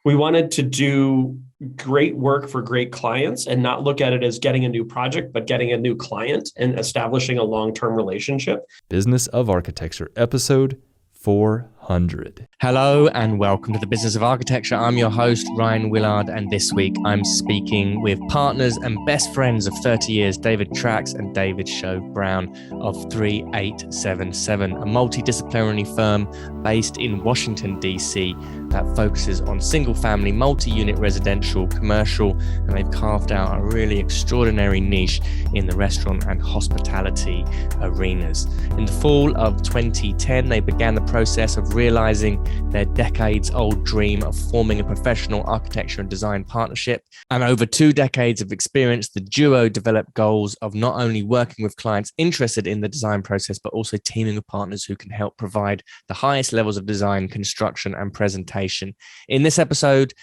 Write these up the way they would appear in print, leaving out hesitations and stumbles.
we wanted to do great work for great clients and not look at it as getting a new project, but getting a new client and establishing a long-term relationship. Business of Architecture, episode 400. Hello and welcome to the Business of Architecture. I'm your host, Ryan Willard, and this week I'm speaking with partners and best friends of 30 years, David Tracz and David Shove-Brown of 3877, a multi-disciplinary firm based in Washington, D.C. that focuses on single-family, multi-unit residential, commercial, and they've carved out a really extraordinary niche in the restaurant and hospitality arenas. In the fall of 2010, they began the process of realizing their decades-old dream of forming a professional architecture and design partnership. And over 2 decades of experience, the duo developed goals of not only working with clients interested in the design process, but also teaming with partners who can help provide the highest levels of design, construction, and presentation. In this episode,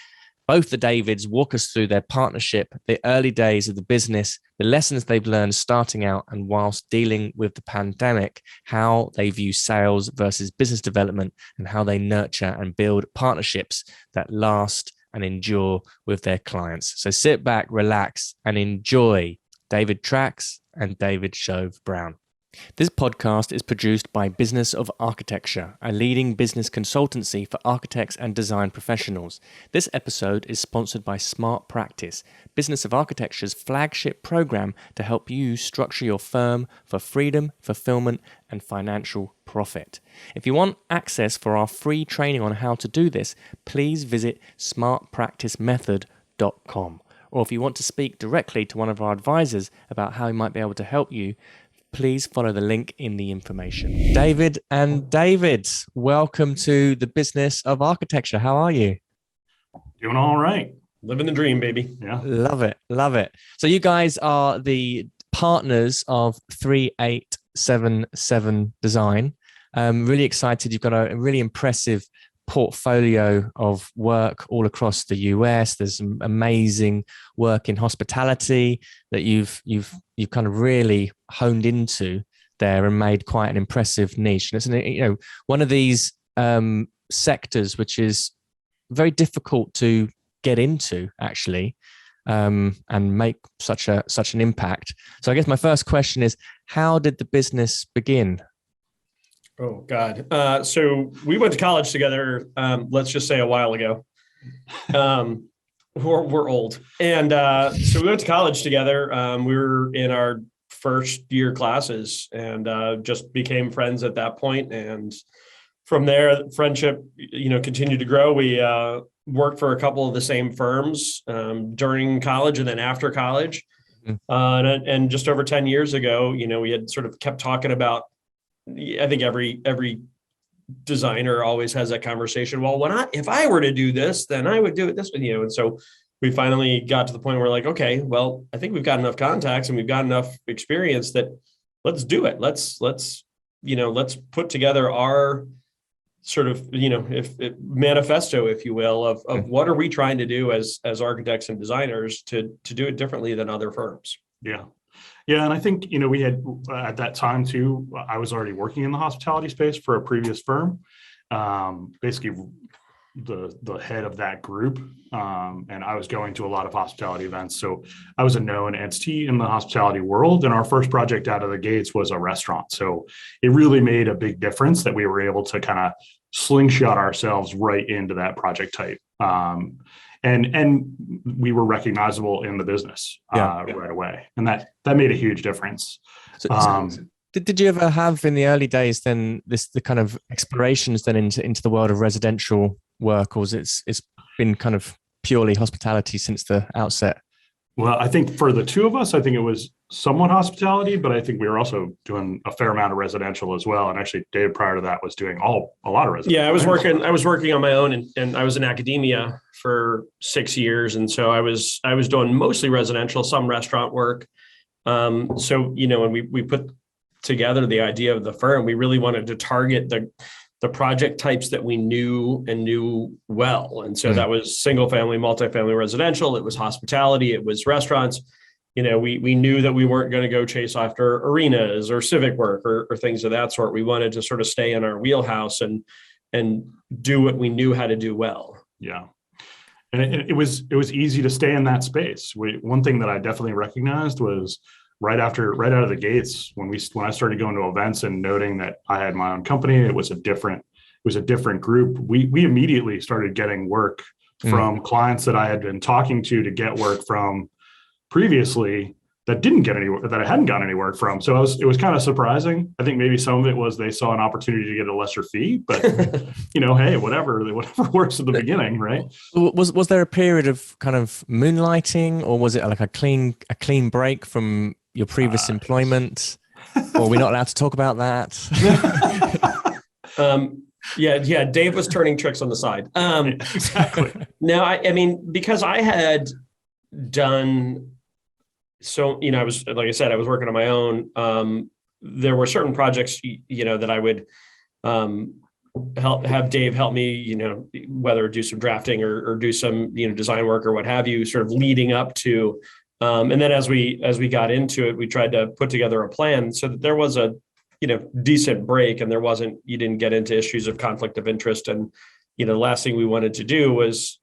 both the Davids walk us through their partnership, the early days of the business, the lessons they've learned starting out and whilst dealing with the pandemic, how they view sales versus business development, and how they nurture and build partnerships that last and endure with their clients. So sit back, relax, and enjoy David Tracz and David Shove-Brown. This podcast is produced by Business of Architecture, a leading business consultancy for architects and design professionals. This episode is sponsored by Smart Practice, Business of Architecture's flagship program to help you structure your firm for freedom, fulfillment, and financial profit. If you want access for our free training on how to do this, please visit smartpracticemethod.com. Or if you want to speak directly to one of our advisors about how he might be able to help you, please follow the link in the information. David and David, welcome to the Business of Architecture. How are you? Doing all right. Living the dream, baby. Yeah. Love it. Love it. So you guys are the partners of 3877 Design. Really excited. You've got a really impressive portfolio of work all across the US. There's some amazing work in hospitality that you've kind of really honed into there and made quite an impressive niche. And it's one of these sectors which is very difficult to get into actually, and make such an impact. So I guess my first question is, how did the business begin? Oh, God. So we went to college together, let's just say a while ago. We're old. And so we went to college together. We were in our first year classes and just became friends at that point. And from there, friendship, continued to grow. We worked for a couple of the same firms during college and then after college. And just over 10 years ago, we had sort of kept talking about, I think every designer always has that conversation. Well, if I were to do this, then I would do it this way, And so we finally got to the point where we're like, okay, well, I think we've got enough contacts and we've got enough experience that let's do it. Let's put together our sort of, manifesto, if you will, of what are we trying to do as architects and designers to do it differently than other firms. Yeah. Yeah. And I think, we had at that time too, I was already working in the hospitality space for a previous firm, basically the head of that group. And I was going to a lot of hospitality events. So I was a known entity in the hospitality world. And our first project out of the gates was a restaurant. So it really made a big difference that we were able to kind of slingshot ourselves right into that project type. And we were recognizable in the business right away. And that made a huge difference. So did you ever have in the early days then the kind of explorations then into the world of residential work, or it's been kind of purely hospitality since the outset? Well, I think for the two of us, I think it was somewhat hospitality, but I think we were also doing a fair amount of residential as well. And actually, Dave prior to that was doing a lot of residential. Yeah, I was working on my own, and I was in academia for 6 years, and so I was doing mostly residential, some restaurant work. So when we put together the idea of the firm, we really wanted to target the project types that we knew well. And so that was single family, multifamily residential. It was hospitality. It was restaurants. We knew that we weren't going to go chase after arenas or civic work or things of that sort. We wanted to sort of stay in our wheelhouse and do what we knew how to do well. Yeah. And it was easy to stay in that space. One thing that I definitely recognized was right out of the gates, when I started going to events and noting that I had my own company, it was a different group. We immediately started getting work from clients that I had been talking to get work from previously that didn't get any, that I hadn't gotten any work from. So it was kind of surprising. I think maybe some of it was they saw an opportunity to get a lesser fee, but hey, whatever works at the beginning, right? Was there a period of kind of moonlighting, or was it like a clean break from your previous employment? Or are we not allowed to talk about that? Yeah. Dave was turning tricks on the side. Exactly. No, I mean, because I had done, so, I was, like I said, I was working on my own. There were certain projects, that I would have Dave help me, whether do some drafting or do some, design work or what have you, sort of leading up to. And then as we got into it, we tried to put together a plan so that there was a, decent break, and you didn't get into issues of conflict of interest. And, the last thing we wanted to do was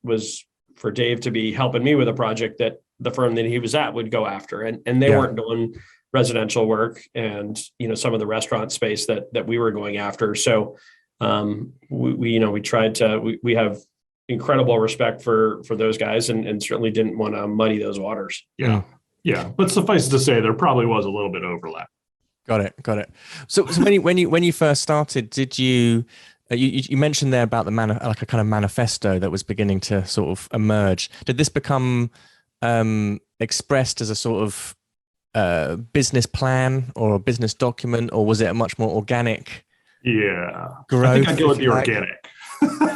for Dave to be helping me with a project that the firm that he was at would go after. And they weren't doing residential work and, some of the restaurant space that we were going after. So we tried to, we have incredible respect for those guys and certainly didn't want to muddy those waters. Yeah. Yeah. But suffice to say, there probably was a little bit of overlap. Got it. So when you first started, did you mentioned there about like a kind of manifesto that was beginning to sort of emerge. Did this become expressed as a sort of business plan or a business document, or was it a much more organic? Yeah, growth, I think I'd go with the organic.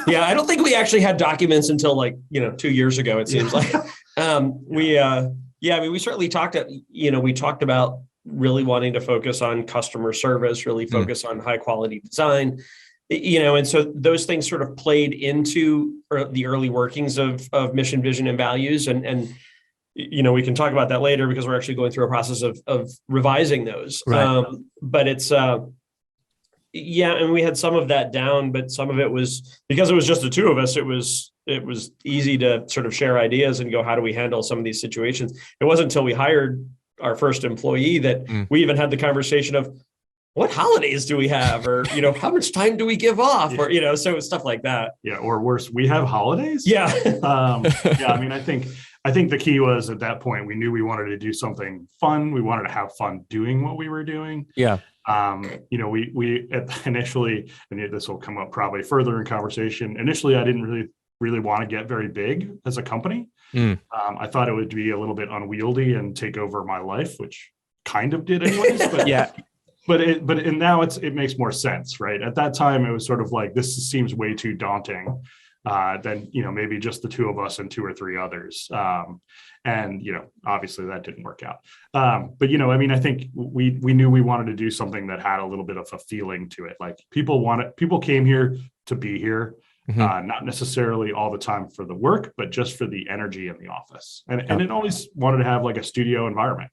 Yeah, I don't think we actually had documents until 2 years ago. It seems like we certainly talked about really wanting to focus on customer service, really focus on high quality design, and so those things sort of played into the early workings of mission, vision, and values. And we can talk about that later because we're actually going through a process of revising those. Right. But it's, and we had some of that down, but some of it was because it was just the two of us. It was easy to sort of share ideas and go, how do we handle some of these situations? It wasn't until we hired our first employee that we even had the conversation of what holidays do we have, or how much time do we give off, or so stuff like that. Yeah, or worse, we have holidays. Yeah. I mean, I think the key was at that point we knew we wanted to do something fun. We wanted to have fun doing what we were doing. Yeah. We initially, and this will come up probably further in conversation. Initially, I didn't really want to get very big as a company. I thought it would be a little bit unwieldy and take over my life, which kind of did anyways. But yeah. But now it makes more sense, right? At that time, it was sort of like, this seems way too daunting. Than maybe just the two of us and two or three others. And obviously that didn't work out. But I think we knew we wanted to do something that had a little bit of a feeling to it. Like people came here to be here. Not necessarily all the time for the work, but just for the energy in the office. And it always wanted to have like a studio environment.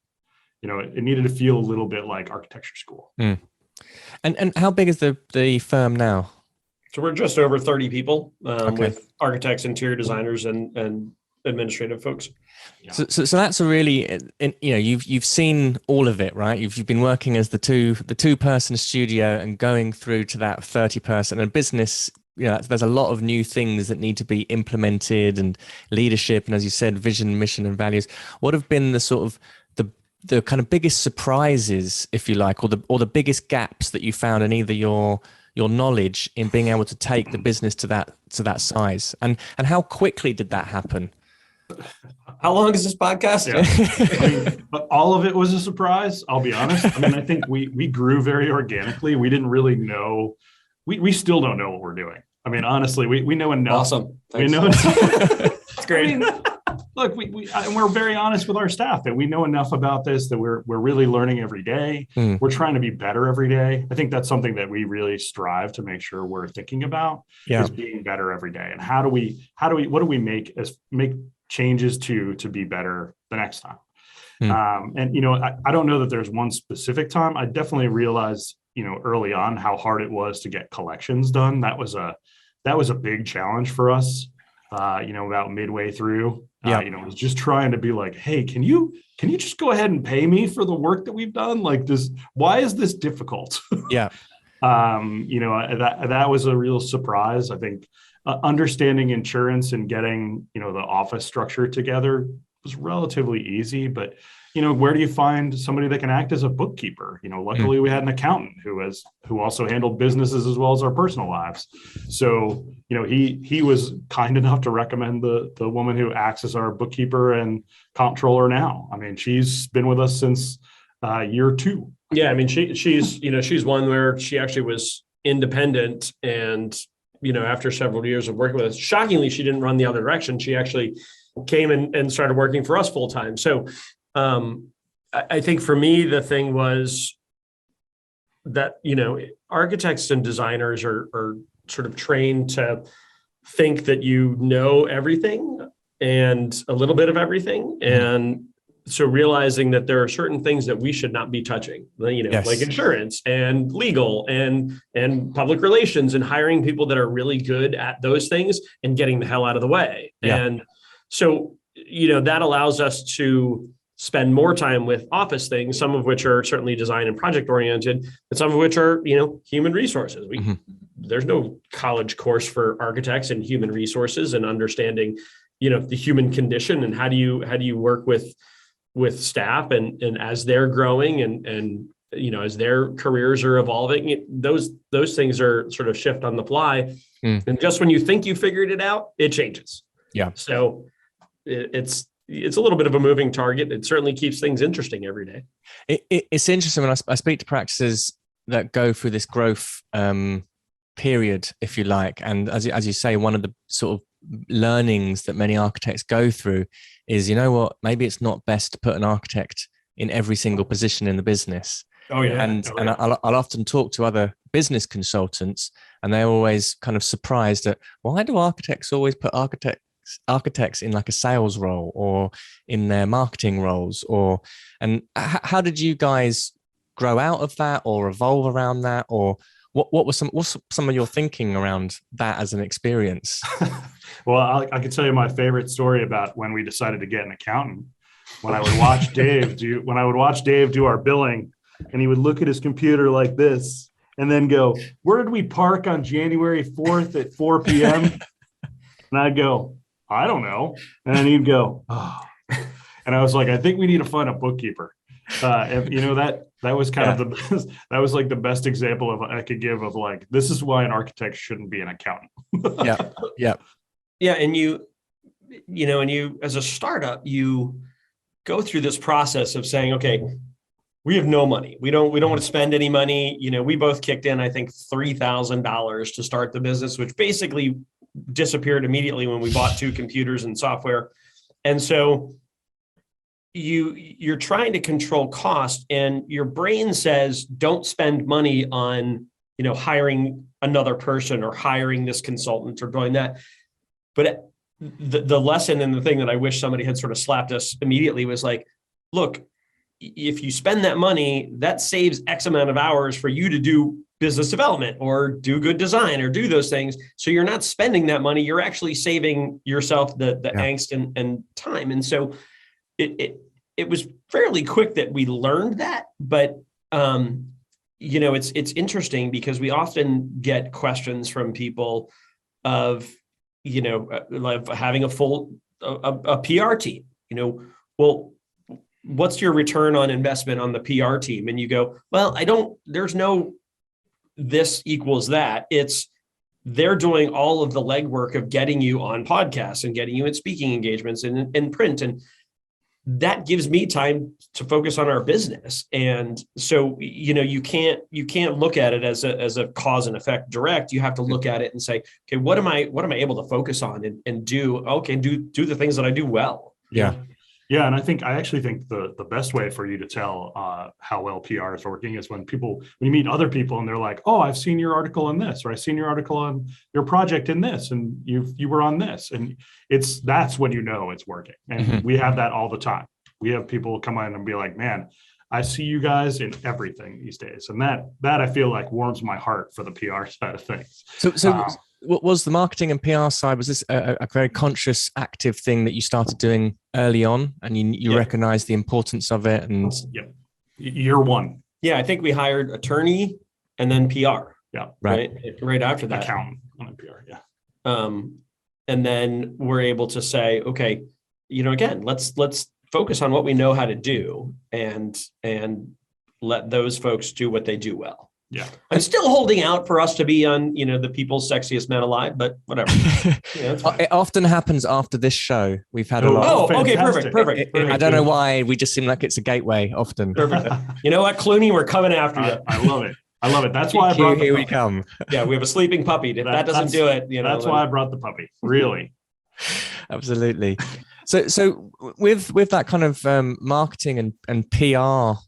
It needed to feel a little bit like architecture school. And how big is the firm now? So we're just over 30 people with architects, interior designers, and administrative folks. Yeah. So that's a really, you've seen all of it, right? You've been working as the two person studio and going through to that 30 person and business. There's a lot of new things that need to be implemented, and leadership, and as you said, vision, mission, and values. What have been the sort of the kind of biggest surprises, if you like, or the biggest gaps that you found in either your knowledge in being able to take the business to that size, and how quickly did that happen? How long is this podcast? Yeah. But all of it was a surprise. I'll be honest. I think we grew very organically. We didn't really know. We still don't know what we're doing. Honestly, we know enough. Awesome. Thanks. We know enough. That's great. Look, we're very honest with our staff that we know enough about this, that we're really learning every day. We're trying to be better every day. I think that's something that we really strive to make sure we're thinking about, is being better every day. And what do we make changes to be better the next time? I don't know that there's one specific time. I definitely realized, early on how hard it was to get collections done. That was a big challenge for us. about midway through. Was just trying to be like, hey, can you just go ahead and pay me for the work that we've done? Like this, why is this difficult? Yeah. That was a real surprise. I think understanding insurance and getting, the office structure together was relatively easy, but where do you find somebody that can act as a bookkeeper? Luckily we had an accountant who also handled businesses as well as our personal lives. So, he was kind enough to recommend the woman who acts as our bookkeeper and comptroller now. I mean, she's been with us since year 2. Yeah. I mean, she's one where she actually was independent, and, after several years of working with us, shockingly, she didn't run the other direction. She actually came and started working for us full time. So, I think for me, the thing was that, architects and designers are sort of trained to think that everything and a little bit of everything. And so realizing that there are certain things that we should not be touching, Yes. like insurance and legal and public relations, and hiring people that are really good at those things and getting the hell out of the way. Yeah. And so, that allows us to spend more time with office things, some of which are certainly design and project oriented, but some of which are, human resources. There's no college course for architects and human resources and understanding, the human condition, and how do you work with staff and as they're growing and as their careers are evolving, those things are sort of shift on the fly. And just when you think you figured it out, it changes. Yeah. So it's a little bit of a moving target. It certainly keeps things interesting every day. It's interesting when I speak to practices that go through this growth period, if you like. And as you say, one of the sort of learnings that many architects go through is, maybe it's not best to put an architect in every single position in the business. Oh yeah. And I'll often talk to other business consultants, and they're always kind of surprised at, why do architects always put architects in like a sales role or in their marketing roles? And how did you guys grow out of that or evolve around that? Or what's some of your thinking around that as an experience? Well, I can tell you my favorite story about when we decided to get an accountant. When I would watch Dave do our billing, and he would look at his computer like this and then go, "Where did we park on January 4th at 4 p.m.?" And I'd go, "I don't know." And then he'd go, "Oh." And I was like, "I think we need to find a bookkeeper." That was kind of the best, that was like the best example I could give of like, this is why an architect shouldn't be an accountant. Yeah. And you as a startup, you go through this process of saying, okay, we have no money. We don't want to spend any money. We both kicked in, I think, $3,000 to start the business, which basically disappeared immediately when we bought 2 computers and software. And so you're trying to control cost, and your brain says, don't spend money on, hiring another person or hiring this consultant or doing that. But the lesson and the thing that I wish somebody had sort of slapped us immediately was like, look, if you spend that money, that saves X amount of hours for you to do business development or do good design or do those things. So you're not spending that money. You're actually saving yourself the angst and time. And so it was fairly quick that we learned that. But, it's interesting because we often get questions from people of, like having a full a PR team, well, what's your return on investment on the PR team? And you go, well, there's no this equals that. It's they're doing all of the legwork of getting you on podcasts and getting you in speaking engagements and in print. And that gives me time to focus on our business. And so, you can't look at it as a cause and effect direct. You have to look at it and say, okay, what am I able to focus on and do? Okay. Do the things that I do well. Yeah. Yeah. And I actually think the best way for you to tell how well PR is working is when you meet other people and they're like, oh, I've seen your article on this, or I've seen your article on your project in this, and you were on this. And that's when it's working. And we have that all the time. We have people come in and be like, man, I see you guys in everything these days. And that I feel like warms my heart for the PR side of things. what was the marketing and PR side? Was this a very conscious, active thing that you started doing early on, and you recognized the importance of it? And year one. Yeah, I think we hired attorney and then PR. Yeah, right after that. Accountant and PR. Yeah. And then we're able to say, okay, again, let's focus on what we know how to do and let those folks do what they do well. Yeah. I'm still holding out for us to be on, the people's sexiest men alive, but whatever. It often happens after this show. We've had a lot. Oh, okay. Perfect. I don't know why. We just seem like it's a gateway often. Perfect. You know what, Clooney, we're coming after you. I love it. That's why I brought Here we come. Yeah, we have a sleeping puppy. If that doesn't do it, that's why I brought the puppy. Really. Absolutely. So with that kind of marketing and PR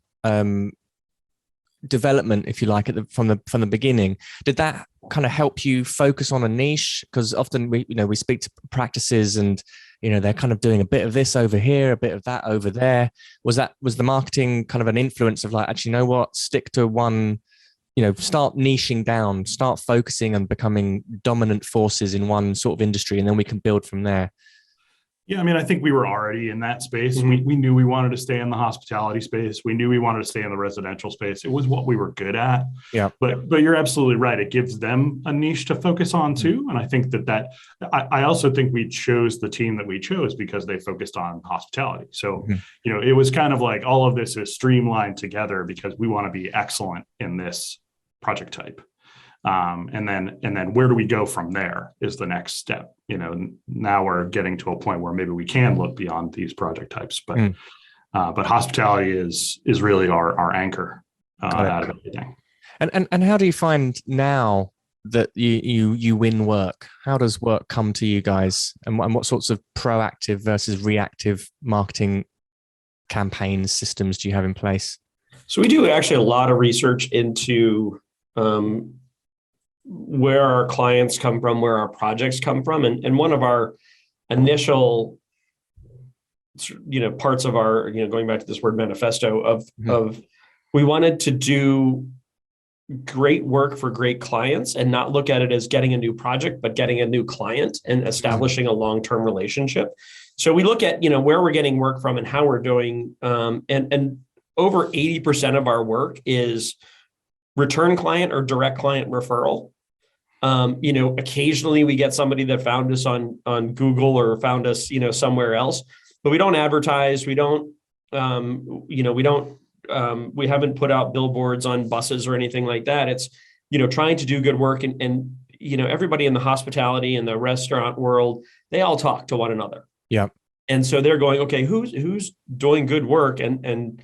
development, if you like, from the beginning, did that kind of help you focus on a niche? Because often we speak to practices and they're kind of doing a bit of this over here, a bit of that over there. Was the marketing kind of an influence of like, actually, you know what, stick to one, start niching down, start focusing and becoming dominant forces in one sort of industry, and then we can build from there? Yeah, I mean, I think we were already in that space. Mm-hmm. We knew we wanted to stay in the hospitality space. We knew we wanted to stay in the residential space. It was what we were good at. Yeah. But you're absolutely right. It gives them a niche to focus on too. And I think I also think we chose the team that we chose because they focused on hospitality. So, it was kind of like all of this is streamlined together because we want to be excellent in this project type. And then where do we go from there is the next step. Now we're getting to a point where maybe we can look beyond these project types, but hospitality is really our anchor out of everything. And how do you find now that you win work? How does work come to you guys, and what sorts of proactive versus reactive marketing campaigns, systems do you have in place? So we do actually a lot of research into where our clients come from, where our projects come from. And one of our initial, parts of our, going back to this word manifesto of we wanted to do great work for great clients and not look at it as getting a new project, but getting a new client and establishing a long-term relationship. So we look at, where we're getting work from and how we're doing. And over 80% of our work is return client or direct client referral. Occasionally we get somebody that found us on Google or found us, somewhere else, but we don't advertise. We don't, we haven't put out billboards on buses or anything like that. It's, trying to do good work and everybody in the hospitality and the restaurant world, they all talk to one another. Yeah. And so they're going, okay, who's doing good work and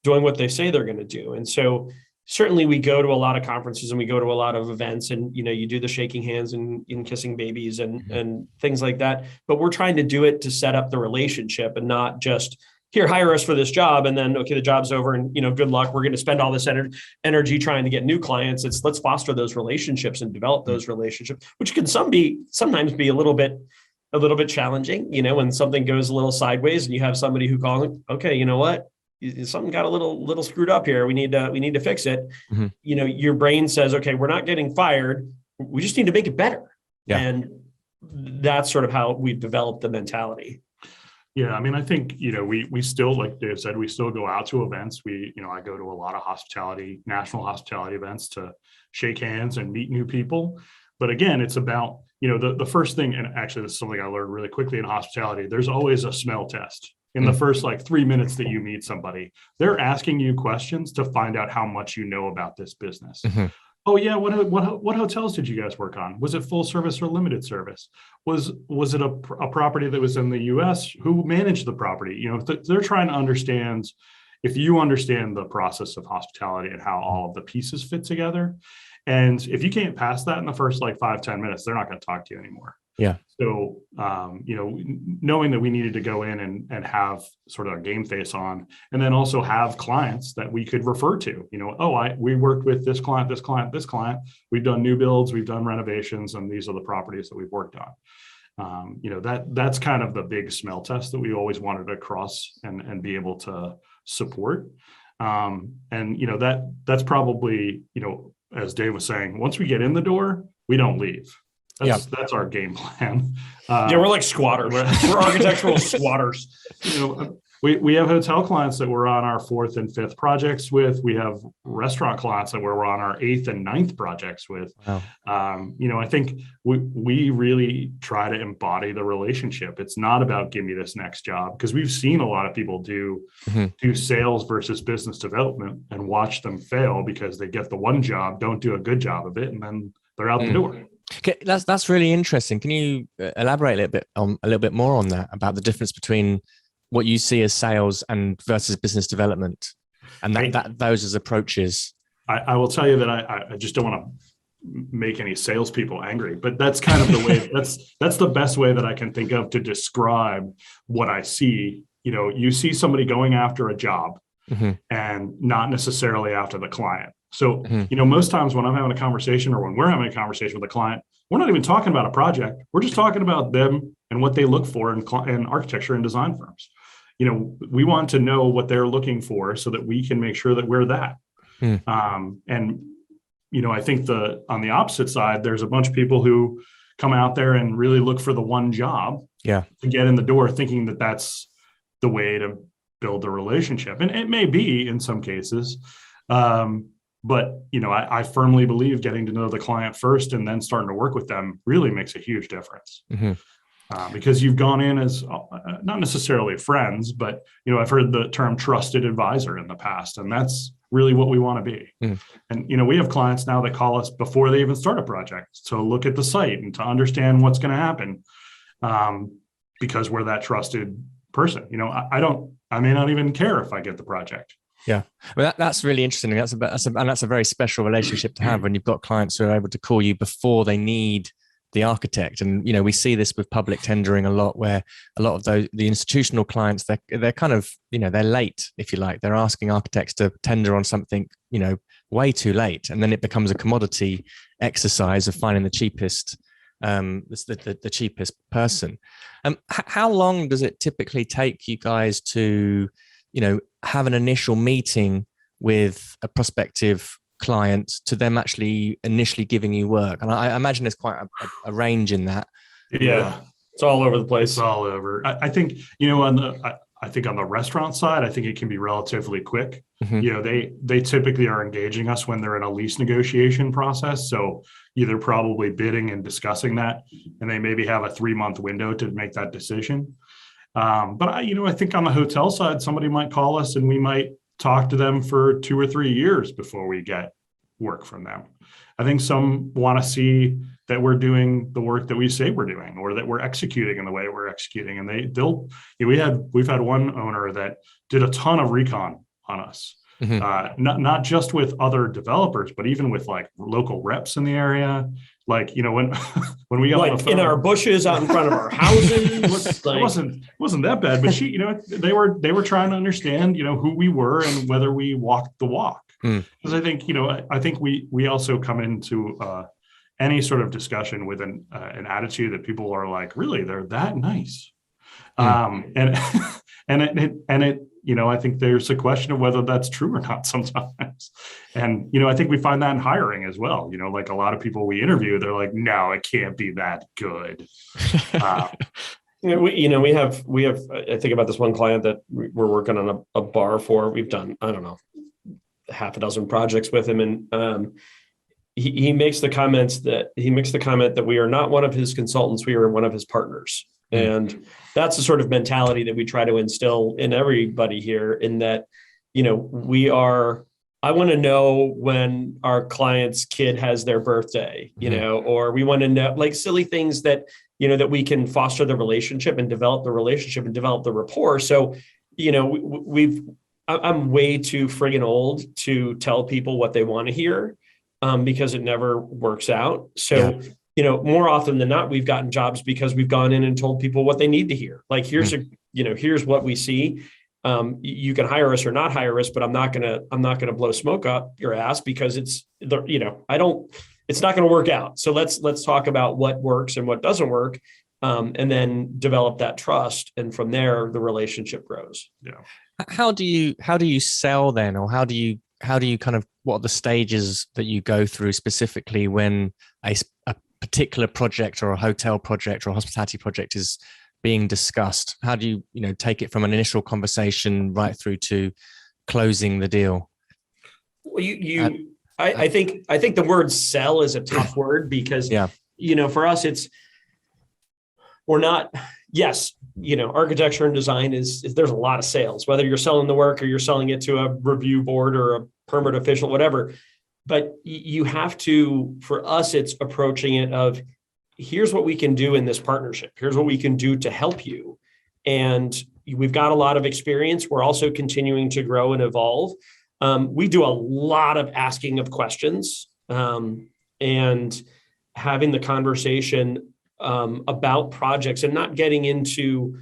doing what they say they're going to do. And so certainly we go to a lot of conferences and we go to a lot of events and, you do the shaking hands and kissing babies and things like that. But we're trying to do it to set up the relationship and not just here, hire us for this job. And then, okay, the job's over and, good luck. We're going to spend all this energy trying to get new clients. Let's foster those relationships and develop those relationships, which can sometimes be a little bit challenging, when something goes a little sideways and you have somebody who calls, okay, you know what? Something got a little screwed up here. We need to fix it. Mm-hmm. Your brain says, okay, we're not getting fired. We just need to make it better. Yeah. And that's sort of how we've developed the mentality. Yeah. I mean, I think, we still, like Dave said, we still go out to events. I go to a lot of national hospitality events to shake hands and meet new people. But again, it's about, the first thing, and actually this is something I learned really quickly in hospitality, there's always a smell test. In the first 3 minutes that you meet somebody, they're asking you questions to find out how much you know about this business. Mm-hmm. Oh yeah, what hotels did you guys work on? Was it full service or limited service? Was it a property that was in the U.S.? Who managed the property? They're trying to understand. If you understand the process of hospitality and how all of the pieces fit together, and if you can't pass that in the first 5-10 minutes, they're not going to talk to you anymore. Yeah. So, knowing that we needed to go in and have sort of a game face on, and then also have clients that we could refer to, we worked with this client. We've done new builds, we've done renovations, and these are the properties that we've worked on. That's kind of the big smell test that we always wanted to cross and be able to support. That's probably, as Dave was saying, once we get in the door, we don't leave. That's our game plan. Yeah, we're like squatters. We're architectural squatters. We have hotel clients that we're on our 4th and 5th projects with. We have restaurant clients that we're on our 8th and 9th projects with. Wow. I think we really try to embody the relationship. It's not about give me this next job, because we've seen a lot of people do sales versus business development and watch them fail because they get the one job, don't do a good job of it, and then they're out the door. Okay, that's really interesting. Can you elaborate a little bit more on that, about the difference between what you see as sales and versus business development, and those as approaches? I will tell you that I just don't want to make any salespeople angry, but that's kind of the way. that's the best way that I can think of to describe what I see. You see somebody going after a job and not necessarily after the client. So, most times when I'm having a conversation, or when we're having a conversation with a client, we're not even talking about a project. We're just talking about them and what they look for in architecture and design firms. We want to know what they're looking for so that we can make sure that we're that. I think on the opposite side, there's a bunch of people who come out there and really look for the one job to get in the door, thinking that that's the way to build the relationship. And it may be in some cases. But, I firmly believe getting to know the client first and then starting to work with them really makes a huge difference. Because you've gone in as not necessarily friends, but, I've heard the term trusted advisor in the past, and that's really what we want to be. And, we have clients now that call us before they even start a project to look at the site and to understand what's going to happen, because we're that trusted person. I may not even care if I get the project. Yeah, well, that's really interesting. That's a very special relationship to have when you've got clients who are able to call you before they need the architect. And we see this with public tendering a lot, where a lot of the institutional clients, they're kind of they're late, if you like. They're asking architects to tender on something way too late, and then it becomes a commodity exercise of finding the cheapest the cheapest person. How long does it typically take you guys to have an initial meeting with a prospective client to them actually initially giving you work? And I imagine there's quite a range in that. Yeah, it's all over the place. It's all over. I think, on the restaurant side, I think it can be relatively quick. They typically are engaging us when they're in a lease negotiation process. So either probably bidding and discussing that, and they maybe have a 3-month window to make that decision. But I think on the hotel side, somebody might call us and we might talk to them for 2 or 3 years before we get work from them. I think some want to see that we're doing the work that we say we're doing, or that we're executing in the way we're executing. And we've had one owner that did a ton of recon on us, not just with other developers, but even with like local reps in the area. Like, when we got like on the phone, in our bushes out in front of our houses, it wasn't that bad, but they were trying to understand, who we were and whether we walked the walk. Because I think we also come into any sort of discussion with an attitude that people are like, really, they're that nice. And I think there's a question of whether that's true or not sometimes. And, I think we find that in hiring as well. Like a lot of people we interview, they're like, no, it can't be that good. We have, I think about this one client that we're working on a bar for. We've done, I don't know, half a dozen projects with him. And he makes the comment that we are not one of his consultants. We are one of his partners. And that's the sort of mentality that we try to instill in everybody here, in that, I want to know when our client's kid has their birthday, or we want to know, like, silly things that, that we can foster the relationship and develop the relationship and develop the rapport. So, I'm way too friggin' old to tell people what they want to hear, because it never works out. So, more often than not, we've gotten jobs because we've gone in and told people what they need to hear. Like, here's what we see. You can hire us or not hire us, but I'm not gonna blow smoke up your ass, because it's not going to work out. So let's talk about what works and what doesn't work, and then develop that trust. And from there, the relationship grows. Yeah. How do you sell then, or how do you kind of, what are the stages that you go through specifically when a particular project or a hotel project or a hospitality project is being discussed? How do you take it from an initial conversation right through to closing the deal? Well, I think the word sell is a tough word because, for us, we're not, yes, architecture and design is there's a lot of sales, whether you're selling the work or you're selling it to a review board or a permit official, whatever. But you have to, for us, it's approaching it of, here's what we can do in this partnership. Here's what we can do to help you. And we've got a lot of experience. We're also continuing to grow and evolve. We do a lot of asking of questions and having the conversation about projects and not getting into,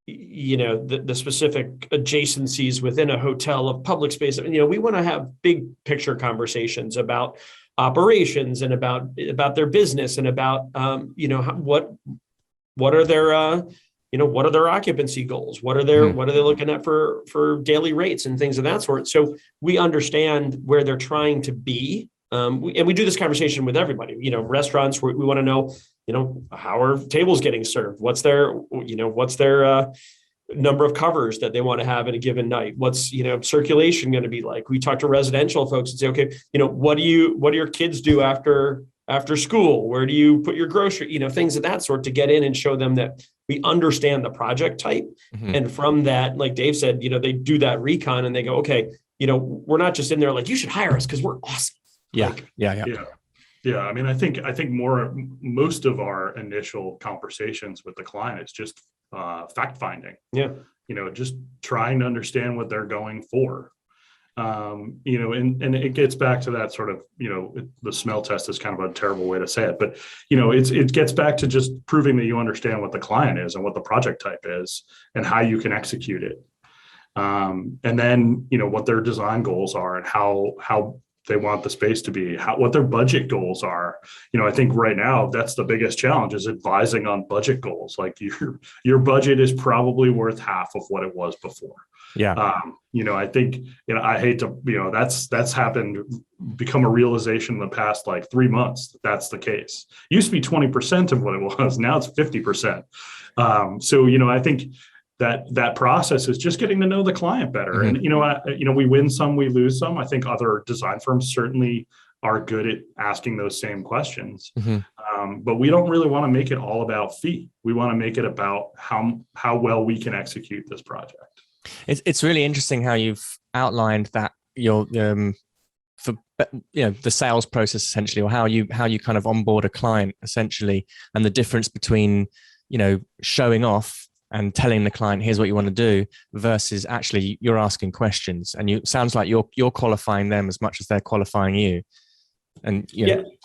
the specific adjacencies within a hotel of public space. We want to have big picture conversations about operations and about their business and about, what are their, what are their occupancy goals? What are they looking at for daily rates and things of that sort? So we understand where they're trying to be. And we do this conversation with everybody, restaurants, we want to know, how are tables getting served? What's their number of covers that they want to have in a given night? What's, circulation going to be like? We talk to residential folks and say, okay, what do your kids do after school? Where do you put your grocery, things of that sort, to get in and show them that we understand the project type. Mm-hmm. And from that, like Dave said, they do that recon and they go, okay, we're not just in there like, you should hire us because we're awesome. Yeah. Yeah. I mean, I think most of our initial conversations with the client is just fact finding. Yeah. Just trying to understand what they're going for. And it gets back to that sort of, the smell test is kind of a terrible way to say it, but, it gets back to just proving that you understand what the client is and what the project type is and how you can execute it. And then, what their design goals are and how they want the space to be, what their budget goals are. I think right now that's the biggest challenge is advising on budget goals. Like your budget is probably worth half of what it was before. Yeah. I think, I hate to, that's happened, become a realization in the past like 3 months. That's the case. It used to be 20% of what it was. Now it's 50%. So, I think that process is just getting to know the client better. Mm-hmm. And, we win some, we lose some. I think other design firms certainly are good at asking those same questions. Mm-hmm. But we don't really want to make it all about fee. We want to make it about how well we can execute this project. It's really interesting how you've outlined that your for the sales process essentially, or how you kind of onboard a client essentially, and the difference between showing off and telling the client here's what you want to do versus actually you're asking questions, and it sounds like you're qualifying them as much as they're qualifying you. And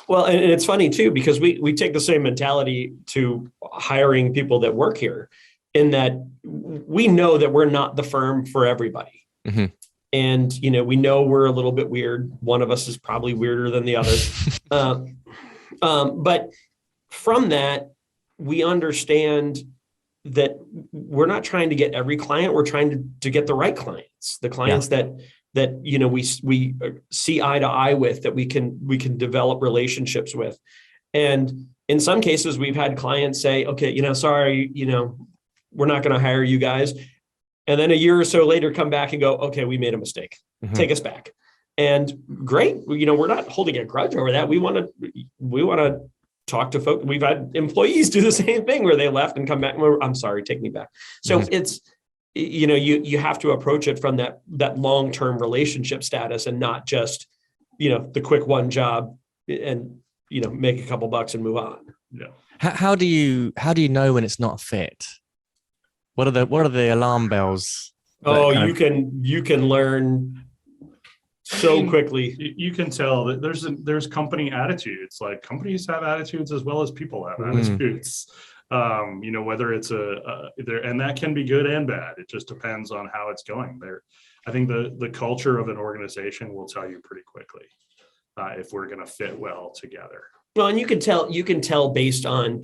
well, and it's funny too because we take the same mentality to hiring people that work here, in that we know that we're not the firm for everybody. Mm-hmm. And, we know we're a little bit weird. One of us is probably weirder than the other. But from that, we understand that we're not trying to get every client. We're trying to get the right clients, the clients that we see eye to eye with, that we can develop relationships with. And in some cases, we've had clients say, okay, sorry, we're not going to hire you guys. And then a year or so later, come back and go, okay, we made a mistake. Mm-hmm. Take us back. And great. We're not holding a grudge over that. We want to talk to folks. We've had employees do the same thing where they left and come back and I'm sorry, take me back. So mm-hmm. It's, you have to approach it from that long-term relationship status and not just, the quick one job and, make a couple bucks and move on. Yeah. How do you know when it's not a fit? What are the alarm bells? Oh, you can learn so quickly. You can tell that there's company attitudes. Like companies have attitudes as well as people have attitudes. Whether it's and that can be good and bad. It just depends on how it's going there. I think the culture of an organization will tell you pretty quickly if we're going to fit well together. Well, and you can tell based on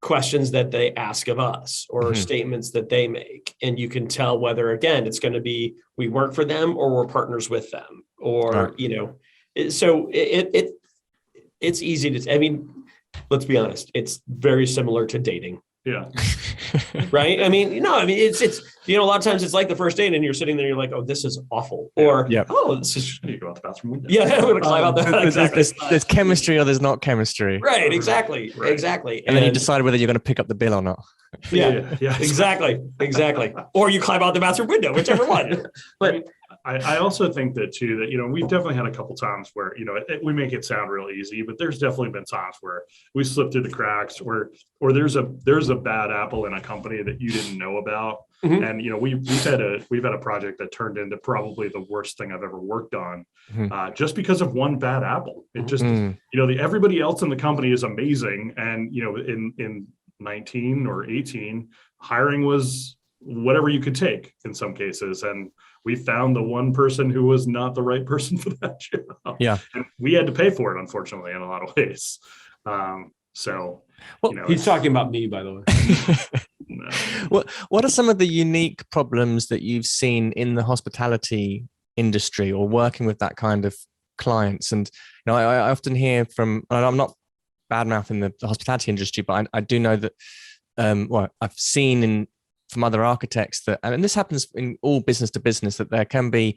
questions that they ask of us or mm-hmm. statements that they make. And you can tell whether, again, it's going to be, we work for them or we're partners with them or, so it's easy to, I mean, let's be honest, it's very similar to dating. Yeah. Right. I mean, it's, a lot of times it's like the first date and you're sitting there, you're like, oh, this is awful. Or, oh, this is, You go out the bathroom window. yeah, I'm going to climb out the, exactly. There's chemistry or there's not chemistry. Right. Exactly. Right. Exactly. And then you decide whether you're going to pick up the bill or not. Yeah. Exactly. Or you climb out the bathroom window, whichever one. But I also think that too, that, we've definitely had a couple times where, we make it sound real easy, but there's definitely been times where we slip through the cracks or there's a bad apple in a company that you didn't know about. Mhm. And, we've had a project that turned into probably the worst thing I've ever worked on, just because of one bad apple. It just, everybody else in the company is amazing. And, in 19 or 18, hiring was whatever you could take in some cases. And we found the one person who was not the right person for that job. Yeah. And we had to pay for it, unfortunately, in a lot of ways. he's talking about me, by the way. No. What are some of the unique problems that you've seen in the hospitality industry or working with that kind of clients? And I often hear from, and I'm not bad-mouthing the hospitality industry, but I do know that I've seen from other architects that, and this happens in all business to business, that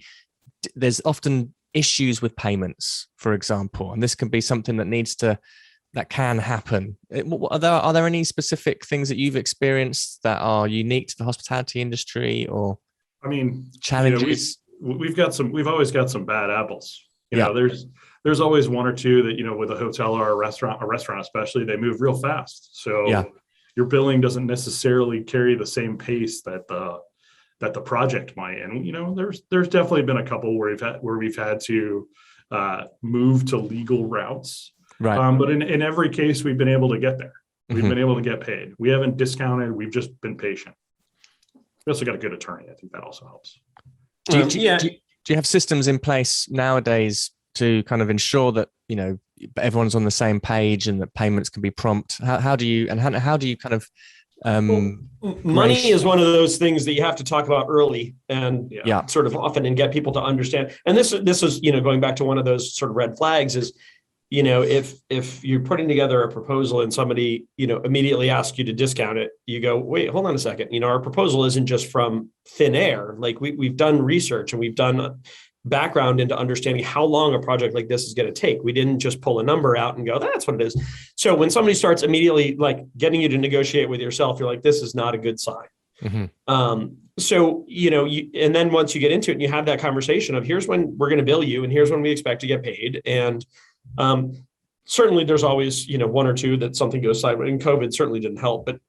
there's often issues with payments, for example, and this can be something that can happen. Are there any specific things that you've experienced that are unique to the hospitality industry, or challenges? We've always got some bad apples. There's always one or two that, with a hotel or a restaurant especially, they move real fast. So your billing doesn't necessarily carry the same pace that the project might. And, there's definitely been a couple where we've had to move to legal routes. Right. But in every case, we've been able to get there. We've been able to get paid. We haven't discounted. We've just been patient. We also got a good attorney. I think that also helps. Do you have systems in place nowadays to kind of ensure that, everyone's on the same page and that payments can be prompt? How do you kind of money is one of those things that you have to talk about early and sort of often and get people to understand. And this is, going back to one of those sort of red flags is, if you're putting together a proposal and somebody, immediately asks you to discount it, you go, wait, hold on a second. Our proposal isn't just from thin air. Like we've done research and we've done background into understanding how long a project like this is going to take. We didn't just pull a number out and go, that's what it is. So when somebody starts immediately like getting you to negotiate with yourself, you're like, this is not a good sign. So, and then once you get into it and you have that conversation of here's when we're going to bill you and here's when we expect to get paid. And certainly there's always, one or two that something goes sideways, and COVID certainly didn't help, but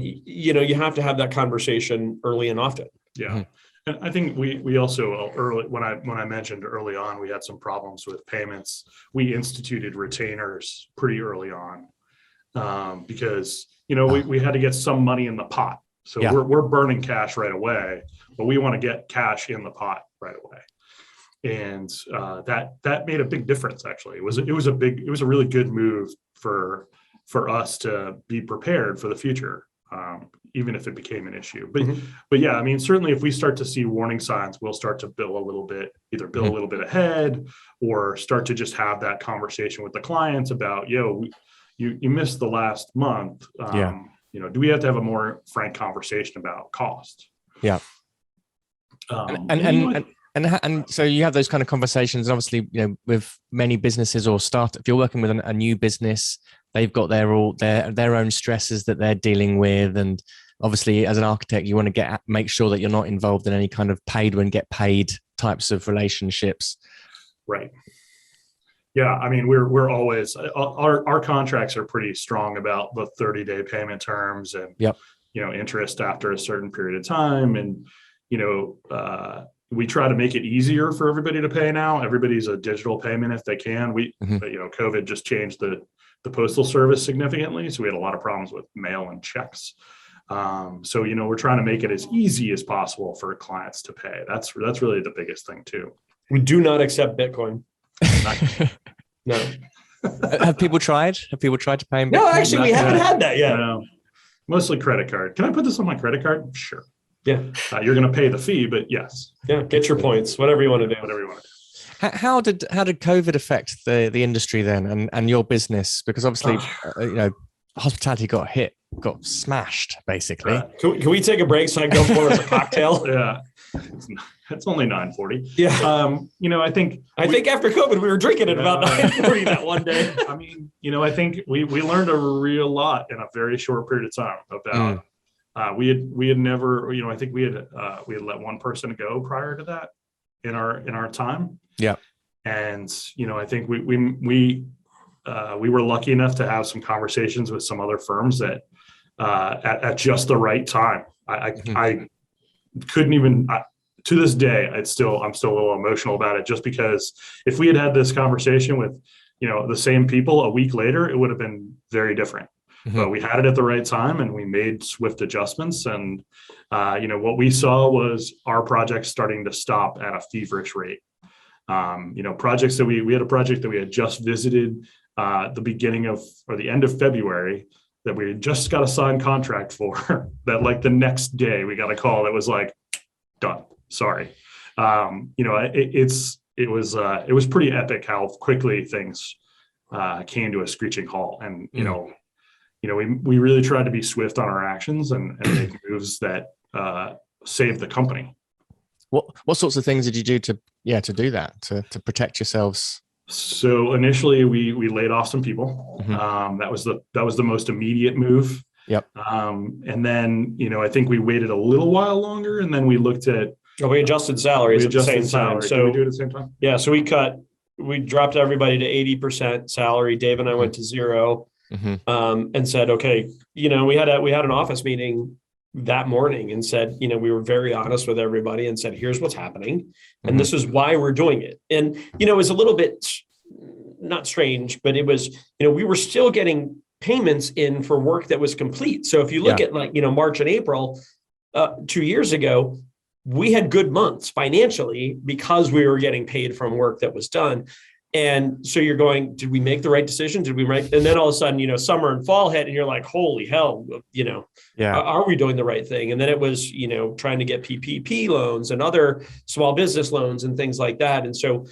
you have to have that conversation early and often. Yeah. And I think we also early, when I mentioned early on, we had some problems with payments. We instituted retainers pretty early on because, we had to get some money in the pot. So we're burning cash right away, but we want to get cash in the pot right away. And that made a big difference. Actually, it was a really good move for us to be prepared for the future, even if it became an issue. But yeah, I mean, certainly if we start to see warning signs, we'll start to bill a little bit ahead, or start to just have that conversation with the clients about, you missed the last month. Do we have to have a more frank conversation about cost? Yeah. And so you have those kind of conversations, and obviously, with many businesses or startups, if you're working with a new business, they've got their own stresses that they're dealing with. And obviously as an architect, you want to make sure that you're not involved in any kind of paid when get paid types of relationships. Right. Yeah. I mean, we're always, our contracts are pretty strong about the 30-day payment terms and, interest after a certain period of time. And, we try to make it easier for everybody to pay now. Everybody's a digital payment if they can. COVID just changed the postal service significantly. So we had a lot of problems with mail and checks. So, we're trying to make it as easy as possible for clients to pay. That's really the biggest thing too. We do not accept Bitcoin. No. Have people tried? to pay in Bitcoin? No, actually, we haven't had that yet. No. Mostly credit card. Can I put this on my credit card? Sure. Yeah. You're going to pay the fee, but yes. Yeah. Get your points, whatever you want to do. Whatever you want to do. How did COVID affect the industry then and your business? Because obviously, hospitality got smashed basically. Can we take a break so I can go pour us a cocktail? Yeah, it's only 9:40. Yeah. I think after COVID we were drinking at about 9:40 that one day. I mean, I think we learned a real lot in a very short period of time about. We had never, I think we had let one person go prior to that in our time. Yeah. And, I think we were lucky enough to have some conversations with some other firms that at just the right time. I couldn't even, to this day, I'm still a little emotional about it, just because if we had this conversation with, the same people a week later, it would have been very different. But we had it at the right time and we made swift adjustments. And, what we saw was our projects starting to stop at a feverish rate. Projects that we had a project that we had just visited the beginning of, or the end of February, that we had just got a signed contract for, that like the next day we got a call that was like, done, sorry. It was pretty epic how quickly things came to a screeching halt. And, we really tried to be swift on our actions and make moves that save the company. What sorts of things did you do to do that, to protect yourselves? So initially we laid off some people. That was the most immediate move. Yep. And then, I think we waited a little while longer, and then we looked at. We adjusted salaries at the same time. So did we do it at the same time? Yeah. So we dropped everybody to 80% salary. Dave and I went to 0. And said, okay, we had an office meeting that morning and said, we were very honest with everybody and said, here's what's happening. And this is why we're doing it. And, it was a little bit not strange, but it was, we were still getting payments in for work that was complete. So if you look at March and April, 2 years ago, we had good months financially because we were getting paid from work that was done. And so you're going, did we make the right decision? And then all of a sudden, summer and fall hit and you're like, holy hell, are we doing the right thing? And then it was, trying to get PPP loans and other small business loans and things like that. And so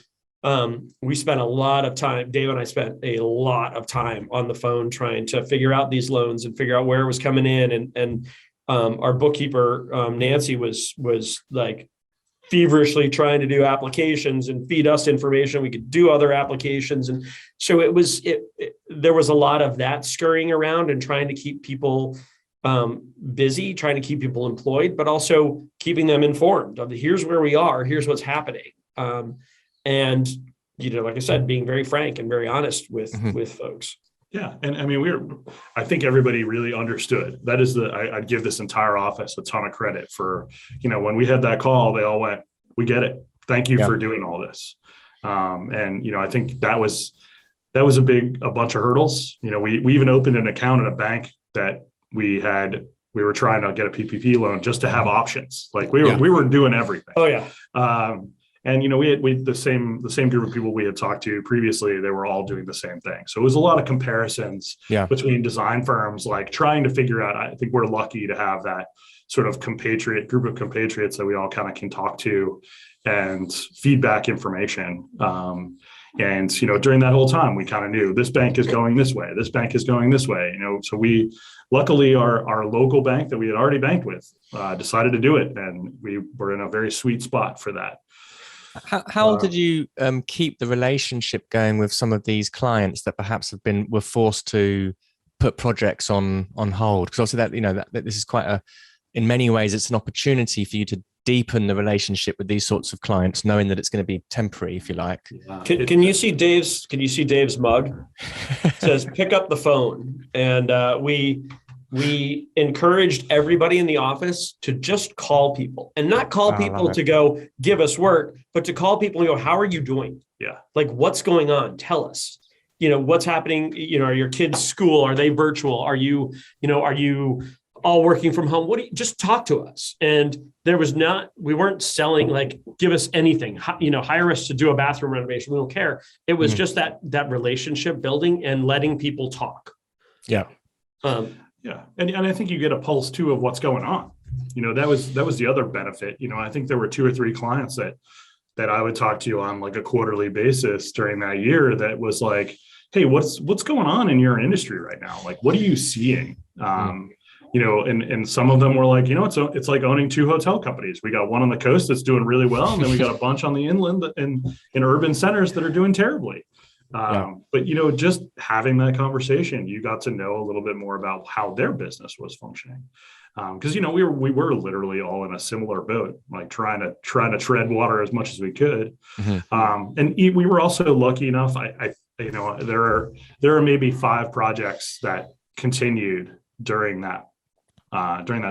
we spent a lot of time, Dave and I spent a lot of time on the phone trying to figure out these loans and figure out where it was coming in. And our bookkeeper, Nancy, was like, feverishly trying to do applications and feed us information. We could do other applications. And so there was a lot of that scurrying around and trying to keep people busy, trying to keep people employed, but also keeping them informed of here's where we are, here's what's happening. And, like I said, being very frank and very honest with folks. Yeah. And I mean, I think everybody really understood. That is I'd give this entire office a ton of credit for, when we had that call, they all went, we get it. Thank you for doing all this. And, I think that was a bunch of hurdles. We even opened an account at a bank that we were trying to get a PPP loan just to have options. Like we were doing everything. Oh yeah. And we had the same group of people we had talked to previously. They were all doing the same thing. So it was a lot of comparisons between design firms, like trying to figure out. I think we're lucky to have that sort of group of compatriots that we all kind of can talk to and feedback information. And during that whole time, we kind of knew this bank is going this way. This bank is going this way. So we luckily our local bank that we had already banked with decided to do it, and we were in a very sweet spot for that. How did you keep the relationship going with some of these clients that perhaps were forced to put projects on hold? Because obviously that this is in many ways, it's an opportunity for you to deepen the relationship with these sorts of clients, knowing that it's going to be temporary, if you like. Can you see Dave's mug? It says pick up the phone, and we encouraged everybody in the office to just call people, and not call people to go give us work, but to call people and go, how are you doing? Yeah. Like, what's going on? Tell us, what's happening? Are your kids' school? Are they virtual? Are you all working from home? Just talk to us. And we weren't selling, like, give us anything, hire us to do a bathroom renovation. We don't care. It was just that relationship building and letting people talk. Yeah. Yeah. And I think you get a pulse too of what's going on. That was the other benefit. I think there were 2 or 3 clients that that I would talk to you on like a quarterly basis during that year that was like, hey, what's going on in your industry right now? Like, what are you seeing? And some of them were like, it's like owning two hotel companies. We got one on the coast that's doing really well, and then we got a bunch on the inland and in urban centers that are doing terribly. But just having that conversation, you got to know a little bit more about how their business was functioning. Because we were literally all in a similar boat, like trying to tread water as much as we could. And we were also lucky enough. There are maybe 5 projects that continued during that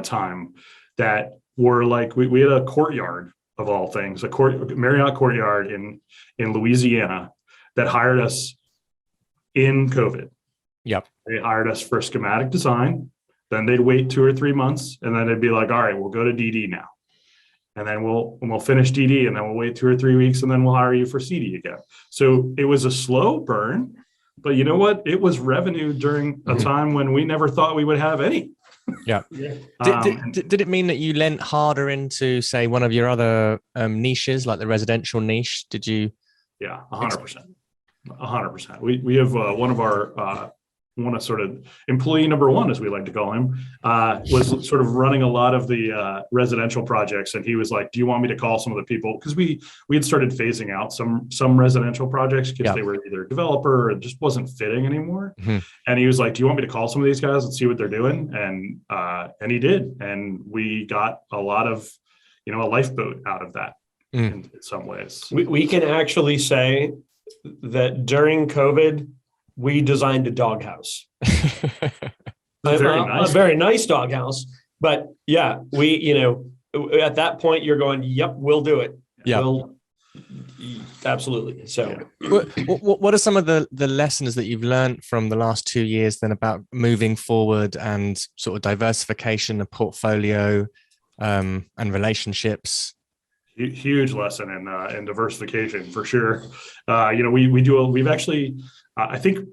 time that were like we had a courtyard of all things, Marriott Courtyard in Louisiana that hired us in COVID. Yep. They hired us for schematic design. Then they'd wait 2 or 3 months, and then they'd be like, all right, we'll go to DD now. And then we'll finish DD, and then we'll wait 2 or 3 weeks, and then we'll hire you for CD again. So it was a slow burn, but you know what? It was revenue during a time when we never thought we would have any. Yeah. Did it mean that you lent harder into, say, one of your other niches, like the residential niche? Did you? Yeah, 100%. 100%. We have one of sort of employee number one, as we like to call him, was sort of running a lot of the residential projects. And he was like, do you want me to call some of the people? Because we had started phasing out some residential projects because they were either developer or it just wasn't fitting anymore. And he was like, do you want me to call some of these guys and see what they're doing? And he did. And we got a lot of, a lifeboat out of that in some ways. We can actually say that during COVID, we designed a doghouse. A very nice doghouse. But yeah, we, at that point you're going, yep, we'll do it. Yeah. Absolutely. So what are some of the lessons that you've learned from the last 2 years then about moving forward and sort of diversification of portfolio and relationships? Huge lesson in diversification for sure. We've actually, I think,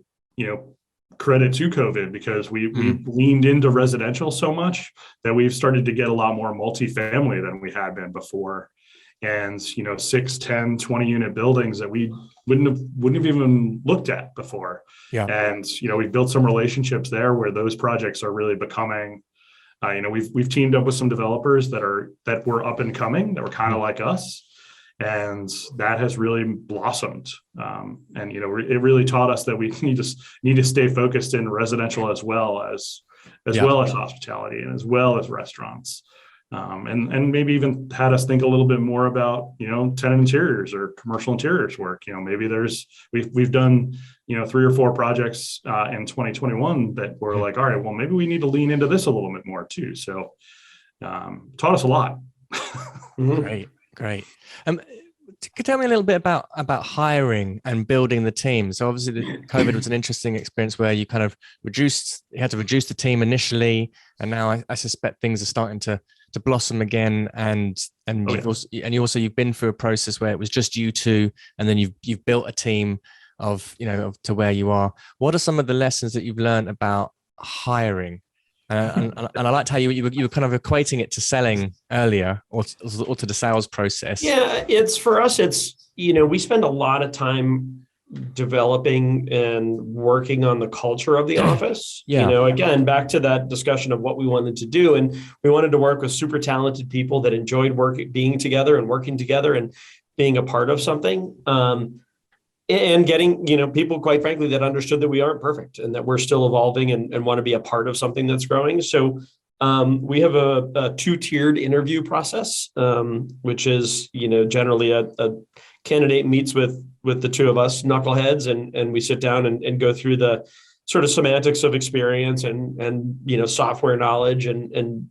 credit to COVID because we leaned into residential so much that we've started to get a lot more multifamily than we had been before. And, 6, 10, 20 unit buildings that we wouldn't have even looked at before. Yeah. And, we've built some relationships there where those projects are really becoming, we've teamed up with some developers that were up and coming, that were kind of like us. And that has really blossomed. It really taught us that we need to stay focused in residential as well as hospitality and as well as restaurants. And maybe even had us think a little bit more about, tenant interiors or commercial interiors work. Maybe we've done, 3 or 4 projects in 2021 that were like, all right, well, maybe we need to lean into this a little bit more too. So taught us a lot. Great. Could tell me a little bit about hiring and building the team. So obviously COVID was an interesting experience where you kind of had to reduce the team initially. And now I suspect things are starting to blossom again. And you've been through a process where it was just you two, and then you've built a team of to where you are. What are some of the lessons that you've learned about hiring? And I liked how you were kind of equating it to selling earlier or to the sales process. Yeah, for us, we spend a lot of time developing and working on the culture of the office. Yeah. Again, back to that discussion of what we wanted to do. And we wanted to work with super talented people that enjoyed being together and working together and being a part of something. And getting, people, quite frankly, that understood that we aren't perfect and that we're still evolving and want to be a part of something that's growing. So we have a 2-tiered interview process, which is, generally a candidate meets with the 2 of us knuckleheads and we sit down and go through the sort of semantics of experience and software knowledge and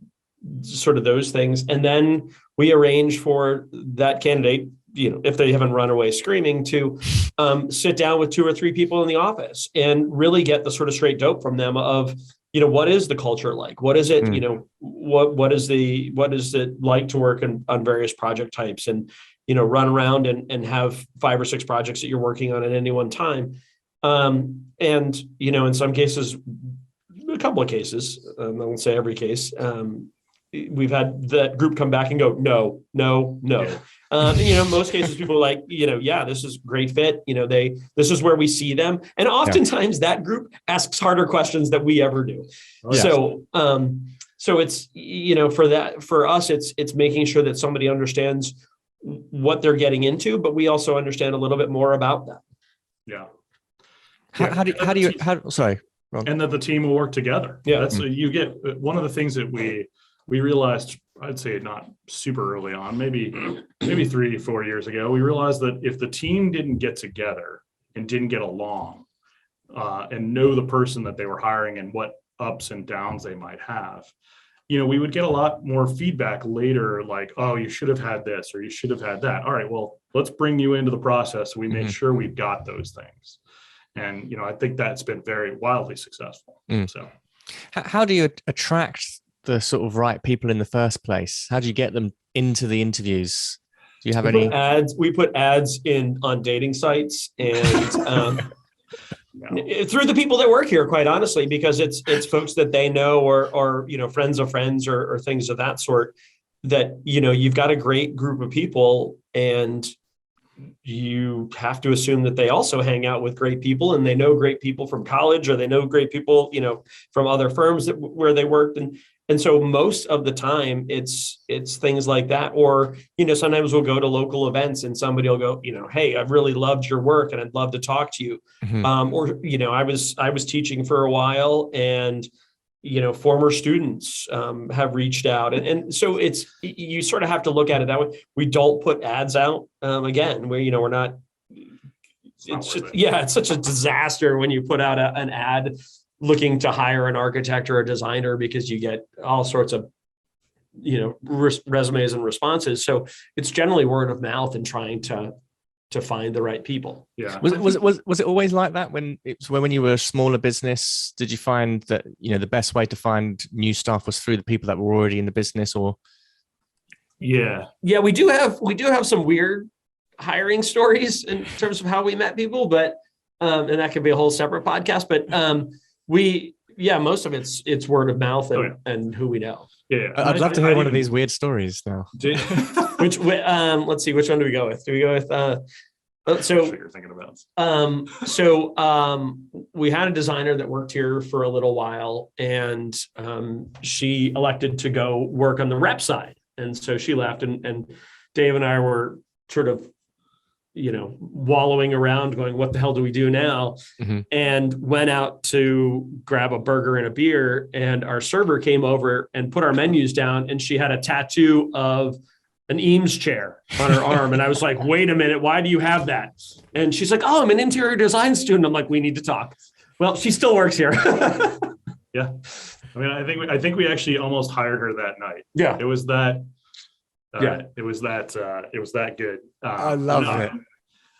sort of those things. And then we arrange for that candidate, if they haven't run away screaming, to sit down with 2 or 3 people in the office and really get the sort of straight dope from them of, what is the culture like? What is it, what is it like to work on various project types and, run around and have 5 or 6 projects that you're working on at any one time. In some cases, a couple of cases, I won't say every case, we've had that group come back and go, no, no, no. In most cases, people are like, yeah, this is great fit. This is where we see them. And oftentimes that group asks harder questions than we ever do. Yes. So it's, for us, it's making sure that somebody understands what they're getting into, but we also understand a little bit more about them. Yeah. Sorry. Ron. And that the team will work together. Yeah. That's you get one of the things that we realized, I'd say not super early on, maybe 3-4 years ago, we realized that if the team didn't get together and didn't get along and know the person that they were hiring and what ups and downs they might have, we would get a lot more feedback later, like, oh, you should have had this or you should have had that. All right, well, let's bring you into the process so we make sure we've got those things. And, I think that's been very wildly successful. So how do you attract the sort of right people in the first place? How do you get them into the interviews? Do you have any ads? We put ads on dating sites and through the people that work here, quite honestly, because it's folks that they know or friends of friends or things of that sort, that you've got a great group of people and you have to assume that they also hang out with great people and they know great people from college or they know great people from other firms where they worked. And so most of the time it's things like that. Or, sometimes we'll go to local events and somebody will go, hey, I've really loved your work and I'd love to talk to you. Or, I was teaching for a while and, former students have reached out. And so you sort of have to look at it that way. We don't put ads out again, where, we're not, it's such a disaster when you put out an ad looking to hire an architect or a designer, because you get all sorts of, resumes and responses. So it's generally word of mouth and trying to find the right people. Yeah. Was it always like that when you were a smaller business? Did you find that, the best way to find new staff was through the people that were already in the business, or? Yeah. Yeah, we do have some weird hiring stories in terms of how we met people, but, and that could be a whole separate podcast, but, most of it's word of mouth and who we know. Yeah. I'd love to hear one of these weird stories now. Let's see, which one do we go with? Do we go with, what you're thinking about. We had a designer that worked here for a little while and, she elected to go work on the rep side. And so she left and Dave and I were sort of, wallowing around going, what the hell do we do now? And went out to grab a burger and a beer, and our server came over and put our menus down, and she had a tattoo of an Eames chair on her arm. And I was like, wait a minute, why do you have that? And she's like, oh, I'm an interior design student. I'm like, we need to talk. Well, she still works here. Yeah. I mean, I think we actually almost hired her that night. Yeah. It was that. It was that good. I love it.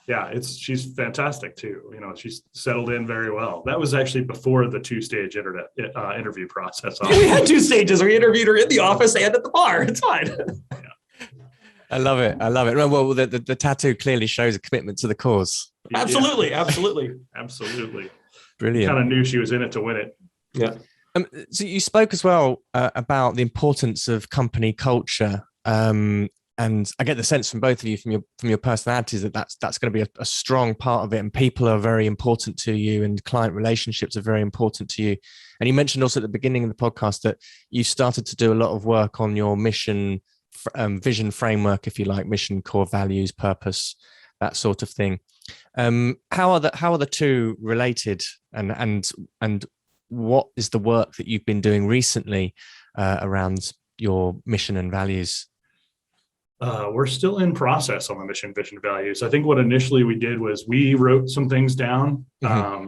Yeah, she's fantastic too. She's settled in very well. That was actually before the 2-stage interview process. We had 2 stages. We interviewed her in the office and at the bar. It's fine. Yeah. I love it. Well, the tattoo clearly shows a commitment to the cause. Absolutely. Yeah. Absolutely. Brilliant. Kind of knew she was in it to win it. Yeah. So you spoke as well about the importance of company culture. And I get the sense from both of you, from your personalities, that's going to be a strong part of it. And people are very important to you, and client relationships are very important to you. And you mentioned also at the beginning of the podcast that you started to do a lot of work on your mission, vision framework, if you like, mission, core values, purpose, that sort of thing. How are the two related? And what is the work that you've been doing recently around your mission and values? We're still in process on the mission, vision, values. I think what initially we did was we wrote some things down. I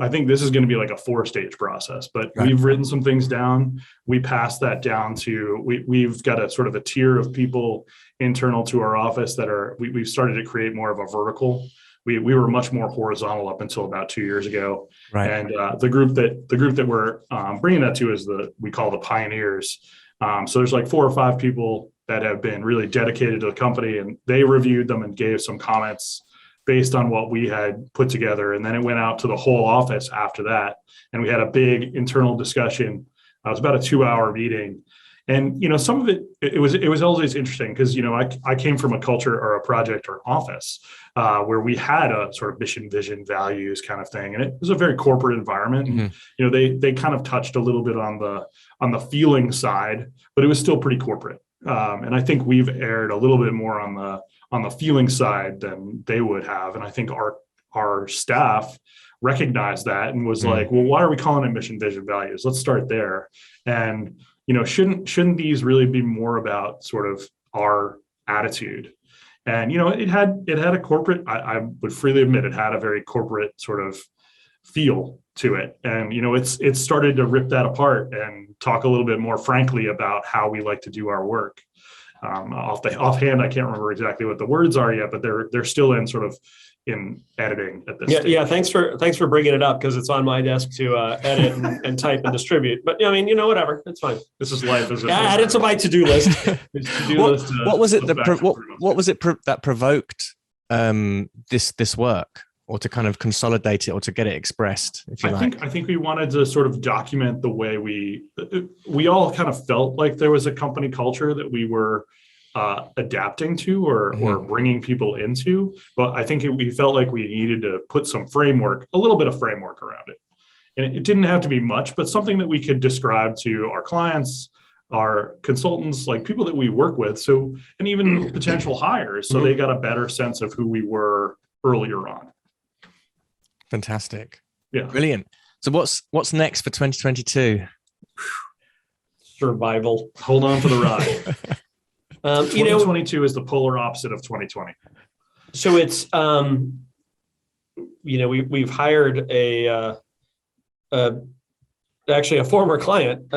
think this is going to be like a 4-stage process, but we've written some things down. We passed that down to, we've got a sort of a tier of people internal to our office that we've started to create more of a vertical. We were much more horizontal up until about 2 years ago. Right. And the group that we're bringing that to is we call the pioneers. So there's like 4 or 5 people that have been really dedicated to the company, and they reviewed them and gave some comments based on what we had put together. And then it went out to the whole office after that. And we had a big internal discussion. It was about a 2-hour meeting. And, some of it was always interesting because, I came from a culture or a project or office where we had a sort of mission, vision, values kind of thing. And it was a very corporate environment. And, they kind of touched a little bit on the feeling side, but it was still pretty corporate. And I think we've erred a little bit more on the feeling side than they would have. And I think our staff recognized that and was like, well, why are we calling it mission, vision, values? Let's start there. And, shouldn't these really be more about sort of our attitude? And, it had a corporate, I would freely admit it had a very corporate sort of feel to it. And, it's started to rip that apart and talk a little bit more frankly about how we like to do our work. Offhand, I can't remember exactly what the words are yet, but they're still in sort of in editing at this stage. Yeah. Thanks for bringing it up because it's on my desk to edit and type and distribute. But whatever, it's fine. This is life. Add it to my to-do list. What was it that provoked this work, or to kind of consolidate it, or to get it expressed, if you like? I think we wanted to sort of document the way we all kind of felt like there was a company culture that we were adapting to or bringing people into. But I think we felt like we needed to put a little bit of framework around it. And it didn't have to be much, but something that we could describe to our clients, our consultants, like people that we work with. And even potential hires. So they got a better sense of who we were earlier on. Fantastic. Yeah. Brilliant. So what's next for 2022? Survival. Hold on for the ride. 2022 is the polar opposite of 2020. So it's, we've hired actually a former client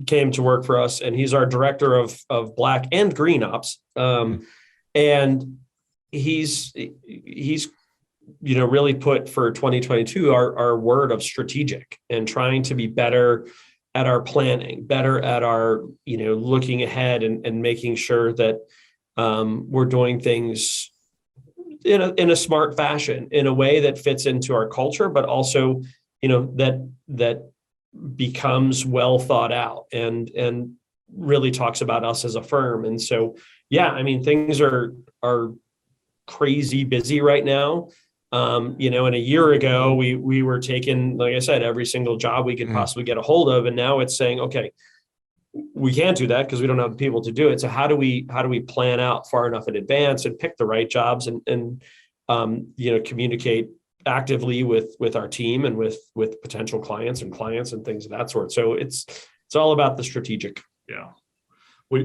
came to work for us, and he's our director of black and green ops. And he's really put for 2022 our word of strategic and trying to be better at our planning, better at our, looking ahead and making sure that we're doing things in a smart fashion, in a way that fits into our culture, but also, that becomes well thought out and really talks about us as a firm. And so, things are crazy busy right now. And a year ago, we were taking, like I said, every single job we could possibly get a hold of. And now it's saying, okay, we can't do that because we don't have the people to do it. So how do we plan out far enough in advance and pick the right jobs and communicate actively with our team and with potential clients and things of that sort. So it's all about the strategic. Yeah. We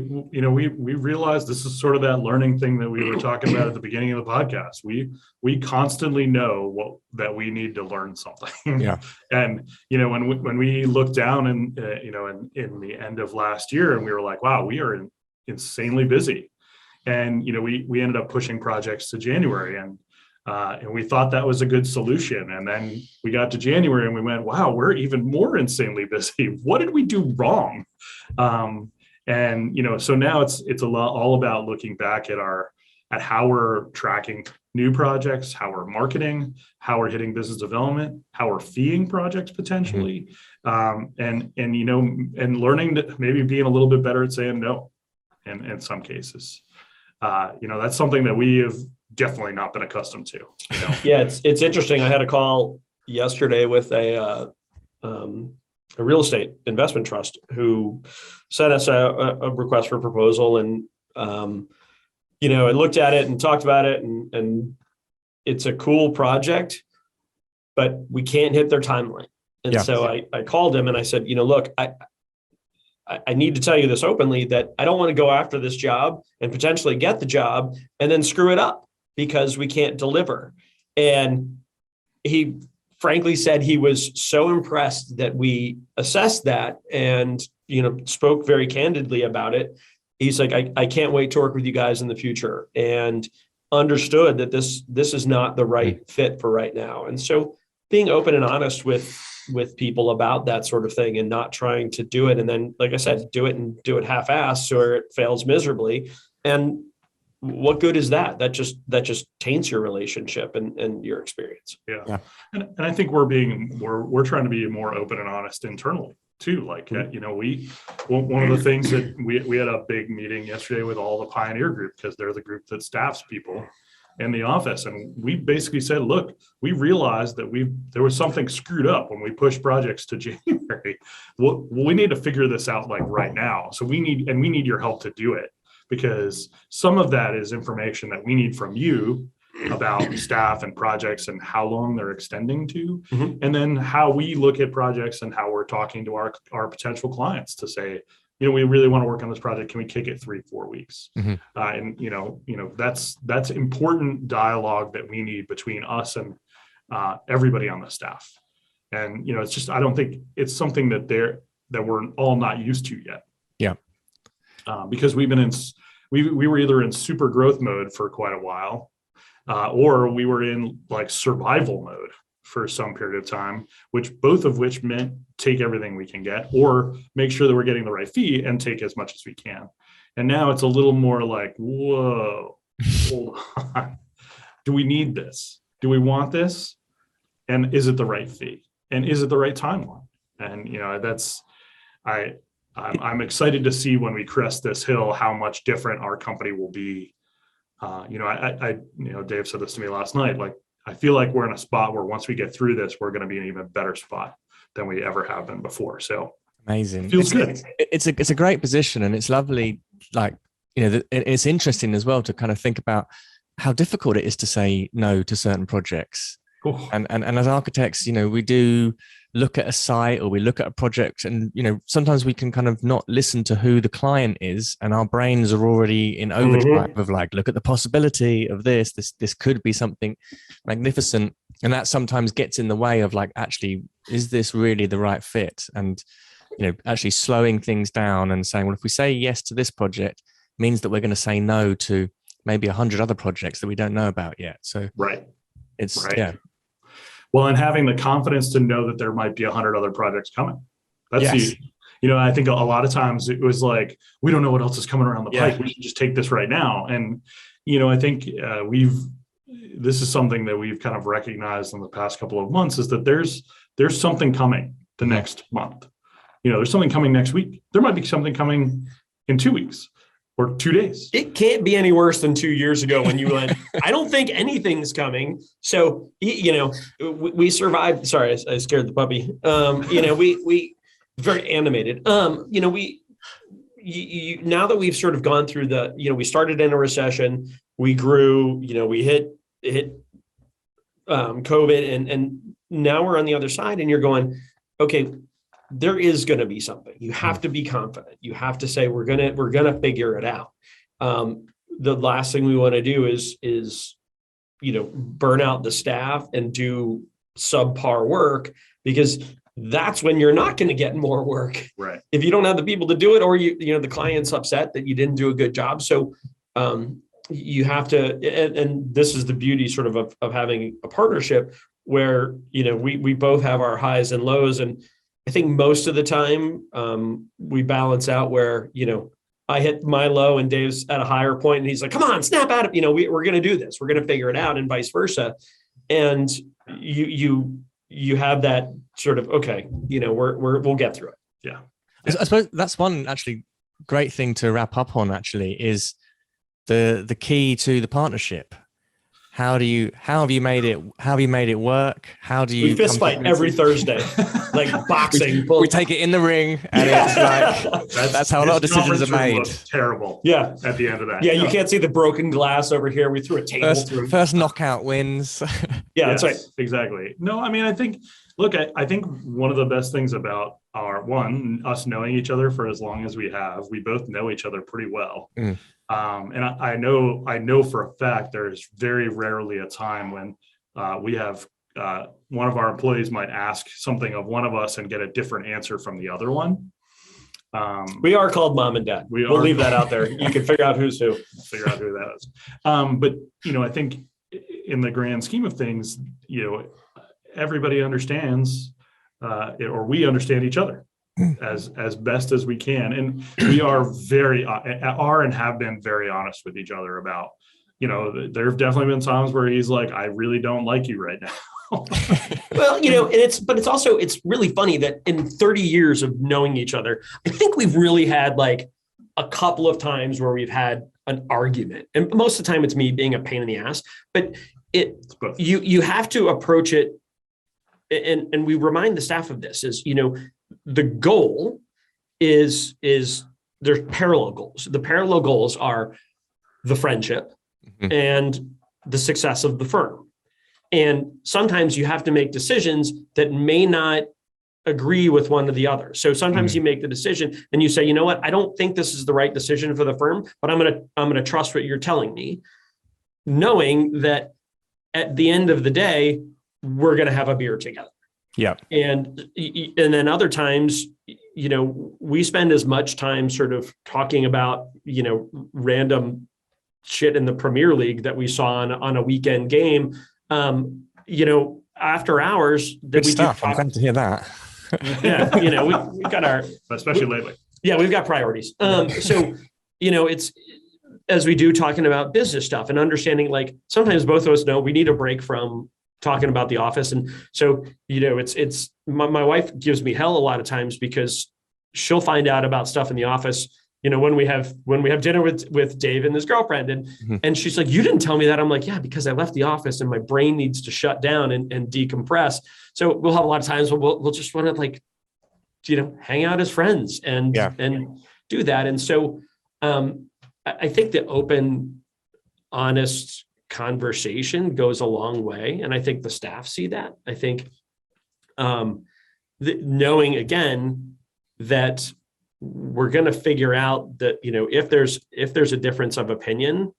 realized this is sort of that learning thing that we were talking about at the beginning of the podcast. We constantly know that we need to learn something. Yeah. And, when we looked down and, in the end of last year, and we were like, wow, we are insanely busy. And, we ended up pushing projects to January, and we thought that was a good solution. And then we got to January and we went, wow, we're even more insanely busy. What did we do wrong? And, so now it's a lot all about looking back at how we're tracking new projects, how we're marketing, how we're hitting business development, how we're feeing projects potentially. And learning to maybe being a little bit better at saying no in some cases. That's something that we have definitely not been accustomed to. Yeah, it's interesting. I had a call yesterday with a real estate investment trust who sent us a request for proposal, and I looked at it and talked about it, and it's a cool project, but we can't hit their timeline. And so I called him and I said, look, I need to tell you this openly, that I don't want to go after this job and potentially get the job and then screw it up because we can't deliver. And he frankly said he was so impressed that we assessed that and, spoke very candidly about it. He's like, I can't wait to work with you guys in the future, and understood that this is not the right fit for right now. And so being open and honest with people about that sort of thing, and not trying to do it. And then, like I said, do it half-assed or it fails miserably. And what good is that? That just taints your relationship and your experience. Yeah. And I think we're trying to be more open and honest internally. too. Like, one of the things that we had a big meeting yesterday with all the Pioneer group, because they're the group that staffs people in the office. And we basically said, look, we realized that there was something screwed up when we pushed projects to January. Well, we need to figure this out like right now. So we need your help to do it, because some of that is information that we need from you about staff and projects and how long they're extending to, and then how we look at projects and how we're talking to our potential clients to say, we really want to work on this project. Can we kick it 3-4 weeks? And that's important dialogue that we need between us and everybody on the staff. And it's just, I don't think it's something that we're all not used to yet. Yeah. Because we were either in super growth mode for quite a while, or we were in like survival mode for some period of time, both of which meant take everything we can get, or make sure that we're getting the right fee and take as much as we can. And now it's a little more like, whoa, hold on. Do we need this? Do we want this? And is it the right fee? And is it the right timeline? And, I'm excited to see when we crest this hill, how much different our company will be. Dave said this to me last night, like, I feel like we're in a spot where once we get through this, we're going to be in an even better spot than we ever have been before. So amazing. Feels good. It's a great position, and it's lovely. Like, it's interesting as well to kind of think about how difficult it is to say no to certain projects. Cool. And as architects, we do look at a site or we look at a project, and sometimes we can kind of not listen to who the client is, and our brains are already in overdrive of like, look at the possibility of this could be something magnificent, and that sometimes gets in the way of like, actually, is this really the right fit? And actually slowing things down and saying, well, if we say yes to this project, means that we're going to say no to maybe 100 other projects that we don't know about yet. So yeah. Well, and having the confidence to know that there might be 100 other projects coming. That's yes. I think a lot of times it was like, we don't know what else is coming around the pike. We should just take this right now. And, I think this is something that we've kind of recognized in the past couple of months, is that there's something coming the next month. There's something coming next week. There might be something coming in 2 weeks. Or 2 days. It can't be any worse than 2 years ago when you went, I don't think anything's coming. So, we survived. Sorry, I scared the puppy. We very animated. Now that we've sort of gone through we started in a recession, we grew, we hit COVID, and now we're on the other side, and you're going, okay, there is going to be something. You have to be confident. You have to say, we're going to figure it out. The last thing we want to do is burn out the staff and do subpar work, because that's when you're not going to get more work. Right. If you don't have the people to do it, or the client's upset that you didn't do a good job. So you have to, and this is the beauty sort of having a partnership where, we both have our highs and lows. And I think most of the time we balance out where, I hit my low and Dave's at a higher point, and he's like, come on, snap out of, we're going to do this. We're going to figure it out, and vice versa. And you have that sort of, okay, we'll get through it. Yeah. I suppose that's one actually great thing to wrap up on, actually, is the key to the partnership. How have you made it work? How do you? We fist fight every Thursday, like boxing. We take it in the ring, and it's like that's how a lot of decisions are made. Terrible. Yeah. At the end of that. Yeah, you can't see the broken glass over here. We threw a table through. First knockout wins. Yeah, that's right. Exactly. No, I mean, I think one of the best things about us knowing each other for as long as we have, we both know each other pretty well. And I know for a fact there's very rarely a time when we have one of our employees might ask something of one of us and get a different answer from the other one. We are called mom and dad. We'll leave that out there. You can figure out who's who. Figure out who that is. But I think in the grand scheme of things, everybody understands, or we understand each other as best as we can, and we are and have been very honest with each other about. There have definitely been times where he's like, I really don't like you right now. Well, and it's really funny that in 30 years of knowing each other, I think we've really had like a couple of times where we've had an argument, and most of the time it's me being a pain in the ass, but you have to approach it. And we remind the staff of this is, the goal is there's parallel goals. The parallel goals are the friendship and the success of the firm. And sometimes you have to make decisions that may not agree with one or the other. So sometimes you make the decision and you say, you know what, I don't think this is the right decision for the firm, but I'm going to trust what you're telling me, knowing that at the end of the day, we're going to have a beer together. Yeah. And then other times, we spend as much time sort of talking about, random shit in the Premier League that we saw on a weekend game, after hours. Good stuff. I'm glad to hear that. Yeah. We've got especially lately. Yeah. We've got priorities. So, it's, as we do talking about business stuff and understanding, like sometimes both of us know we need a break from talking about the office. And so, it's my wife gives me hell a lot of times because she'll find out about stuff in the office, when we have dinner with Dave and his girlfriend. And she's like, you didn't tell me that. I'm like, yeah, because I left the office and my brain needs to shut down and decompress. So we'll have a lot of times where we'll just want to like, hang out as friends and do that. And so, I think the open, honest conversation goes a long way. And I think the staff see that. I think knowing again that we're going to figure out that, if there's a difference of opinion,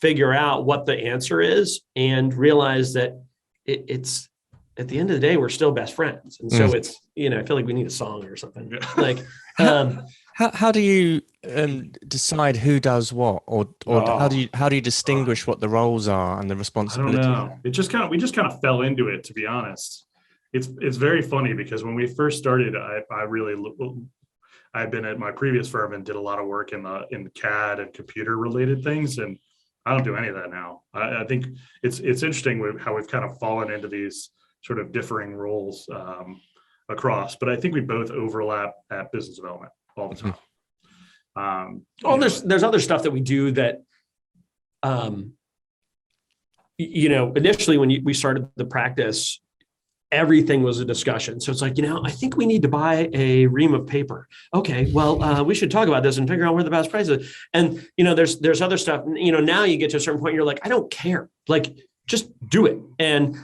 figure out what the answer is and realize that it's at the end of the day, we're still best friends. And so it's, I feel like we need a song or something like, how do you decide who does what, or how do you distinguish what the roles are and the responsibilities? I don't know. We just kind of fell into it, to be honest. It's very funny because when we first started, I had been at my previous firm and did a lot of work in CAD and computer related things, and I don't do any of that now. I think it's interesting how we've kind of fallen into these sort of differing roles across, but I think we both overlap at business development all the time. There's other stuff that we do that, initially when we started the practice, everything was a discussion. So it's like, I think we need to buy a ream of paper. Okay, well, we should talk about this and figure out where the best price is. And, there's other stuff, now you get to a certain point, you're like, I don't care. Like, just do it. And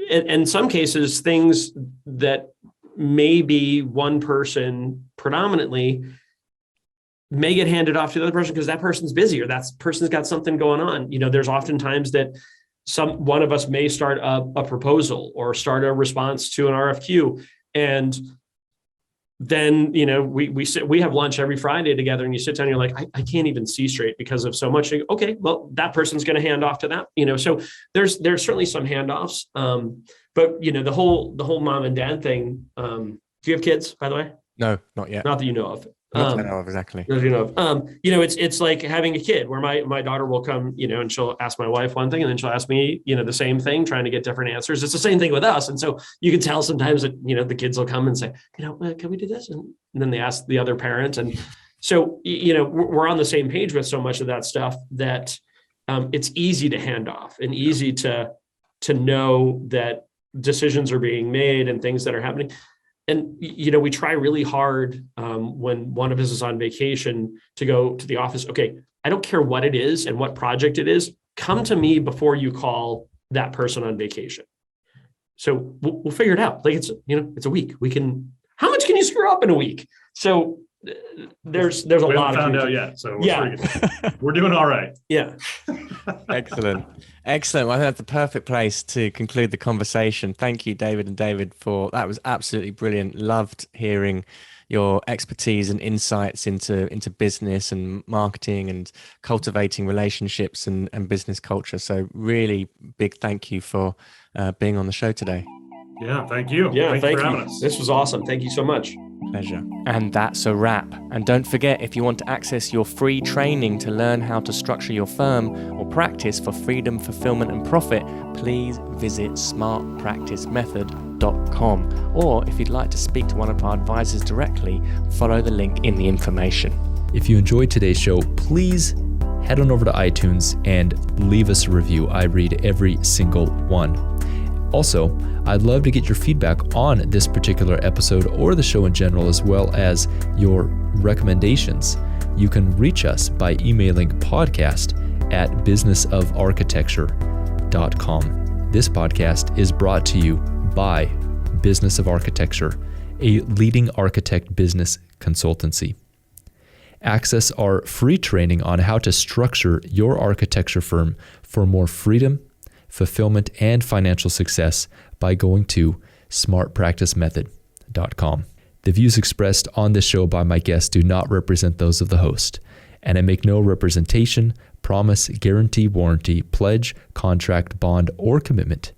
in some cases, things that maybe one person predominantly may get handed off to the other person because that person's busy or that person's got something going on. There's oftentimes that one of us may start a proposal or start a response to an RFQ. And then, we have lunch every Friday together and you sit down and you're like, I can't even see straight because of so much. Okay, well, that person's going to hand off to that, so there's certainly some handoffs. But the whole mom and dad thing. Do you have kids, by the way? No, not yet. Not that you know of. Not that I know of, exactly. It's like having a kid where my daughter will come, and she'll ask my wife one thing and then she'll ask me, the same thing, trying to get different answers. It's the same thing with us. And so you can tell sometimes that, the kids will come and say, can we do this? And then they ask the other parent. And so, we're on the same page with so much of that stuff that it's easy to hand off and easy to know that decisions are being made and things that are happening. And, we try really hard when one of us is on vacation to go to the office. Okay, I don't care what it is and what project it is. Come to me before you call that person on vacation. So we'll figure it out. Like it's a week. How much can you screw up in a week? So there's a lot of found out yet. So we're doing all right. Yeah. Excellent. Well, I think that's the perfect place to conclude the conversation. Thank you, David and David, that was absolutely brilliant. Loved hearing your expertise and insights into business and marketing and cultivating relationships and business culture. So really big thank you for being on the show today. Yeah, thank you. Yeah, thank you for you. having us. This was awesome. Thank you so much. Pleasure. And that's a wrap. And don't forget, if you want to access your free training to learn how to structure your firm or practice for freedom, fulfillment, and profit, please visit smartpracticemethod.com. Or if you'd like to speak to one of our advisors directly, follow the link in the information. If you enjoyed today's show, please head on over to iTunes and leave us a review. I read every single one. Also, I'd love to get your feedback on this particular episode or the show in general, as well as your recommendations. You can reach us by emailing podcast@businessofarchitecture.com. This podcast is brought to you by Business of Architecture, a leading architect business consultancy. Access our free training on how to structure your architecture firm for more freedom, fulfillment, and financial success by going to smartpracticemethod.com. The views expressed on this show by my guests do not represent those of the host, and I make no representation, promise, guarantee, warranty, pledge, contract, bond, or commitment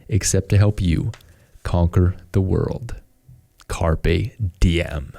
except to help you conquer the world. Carpe diem.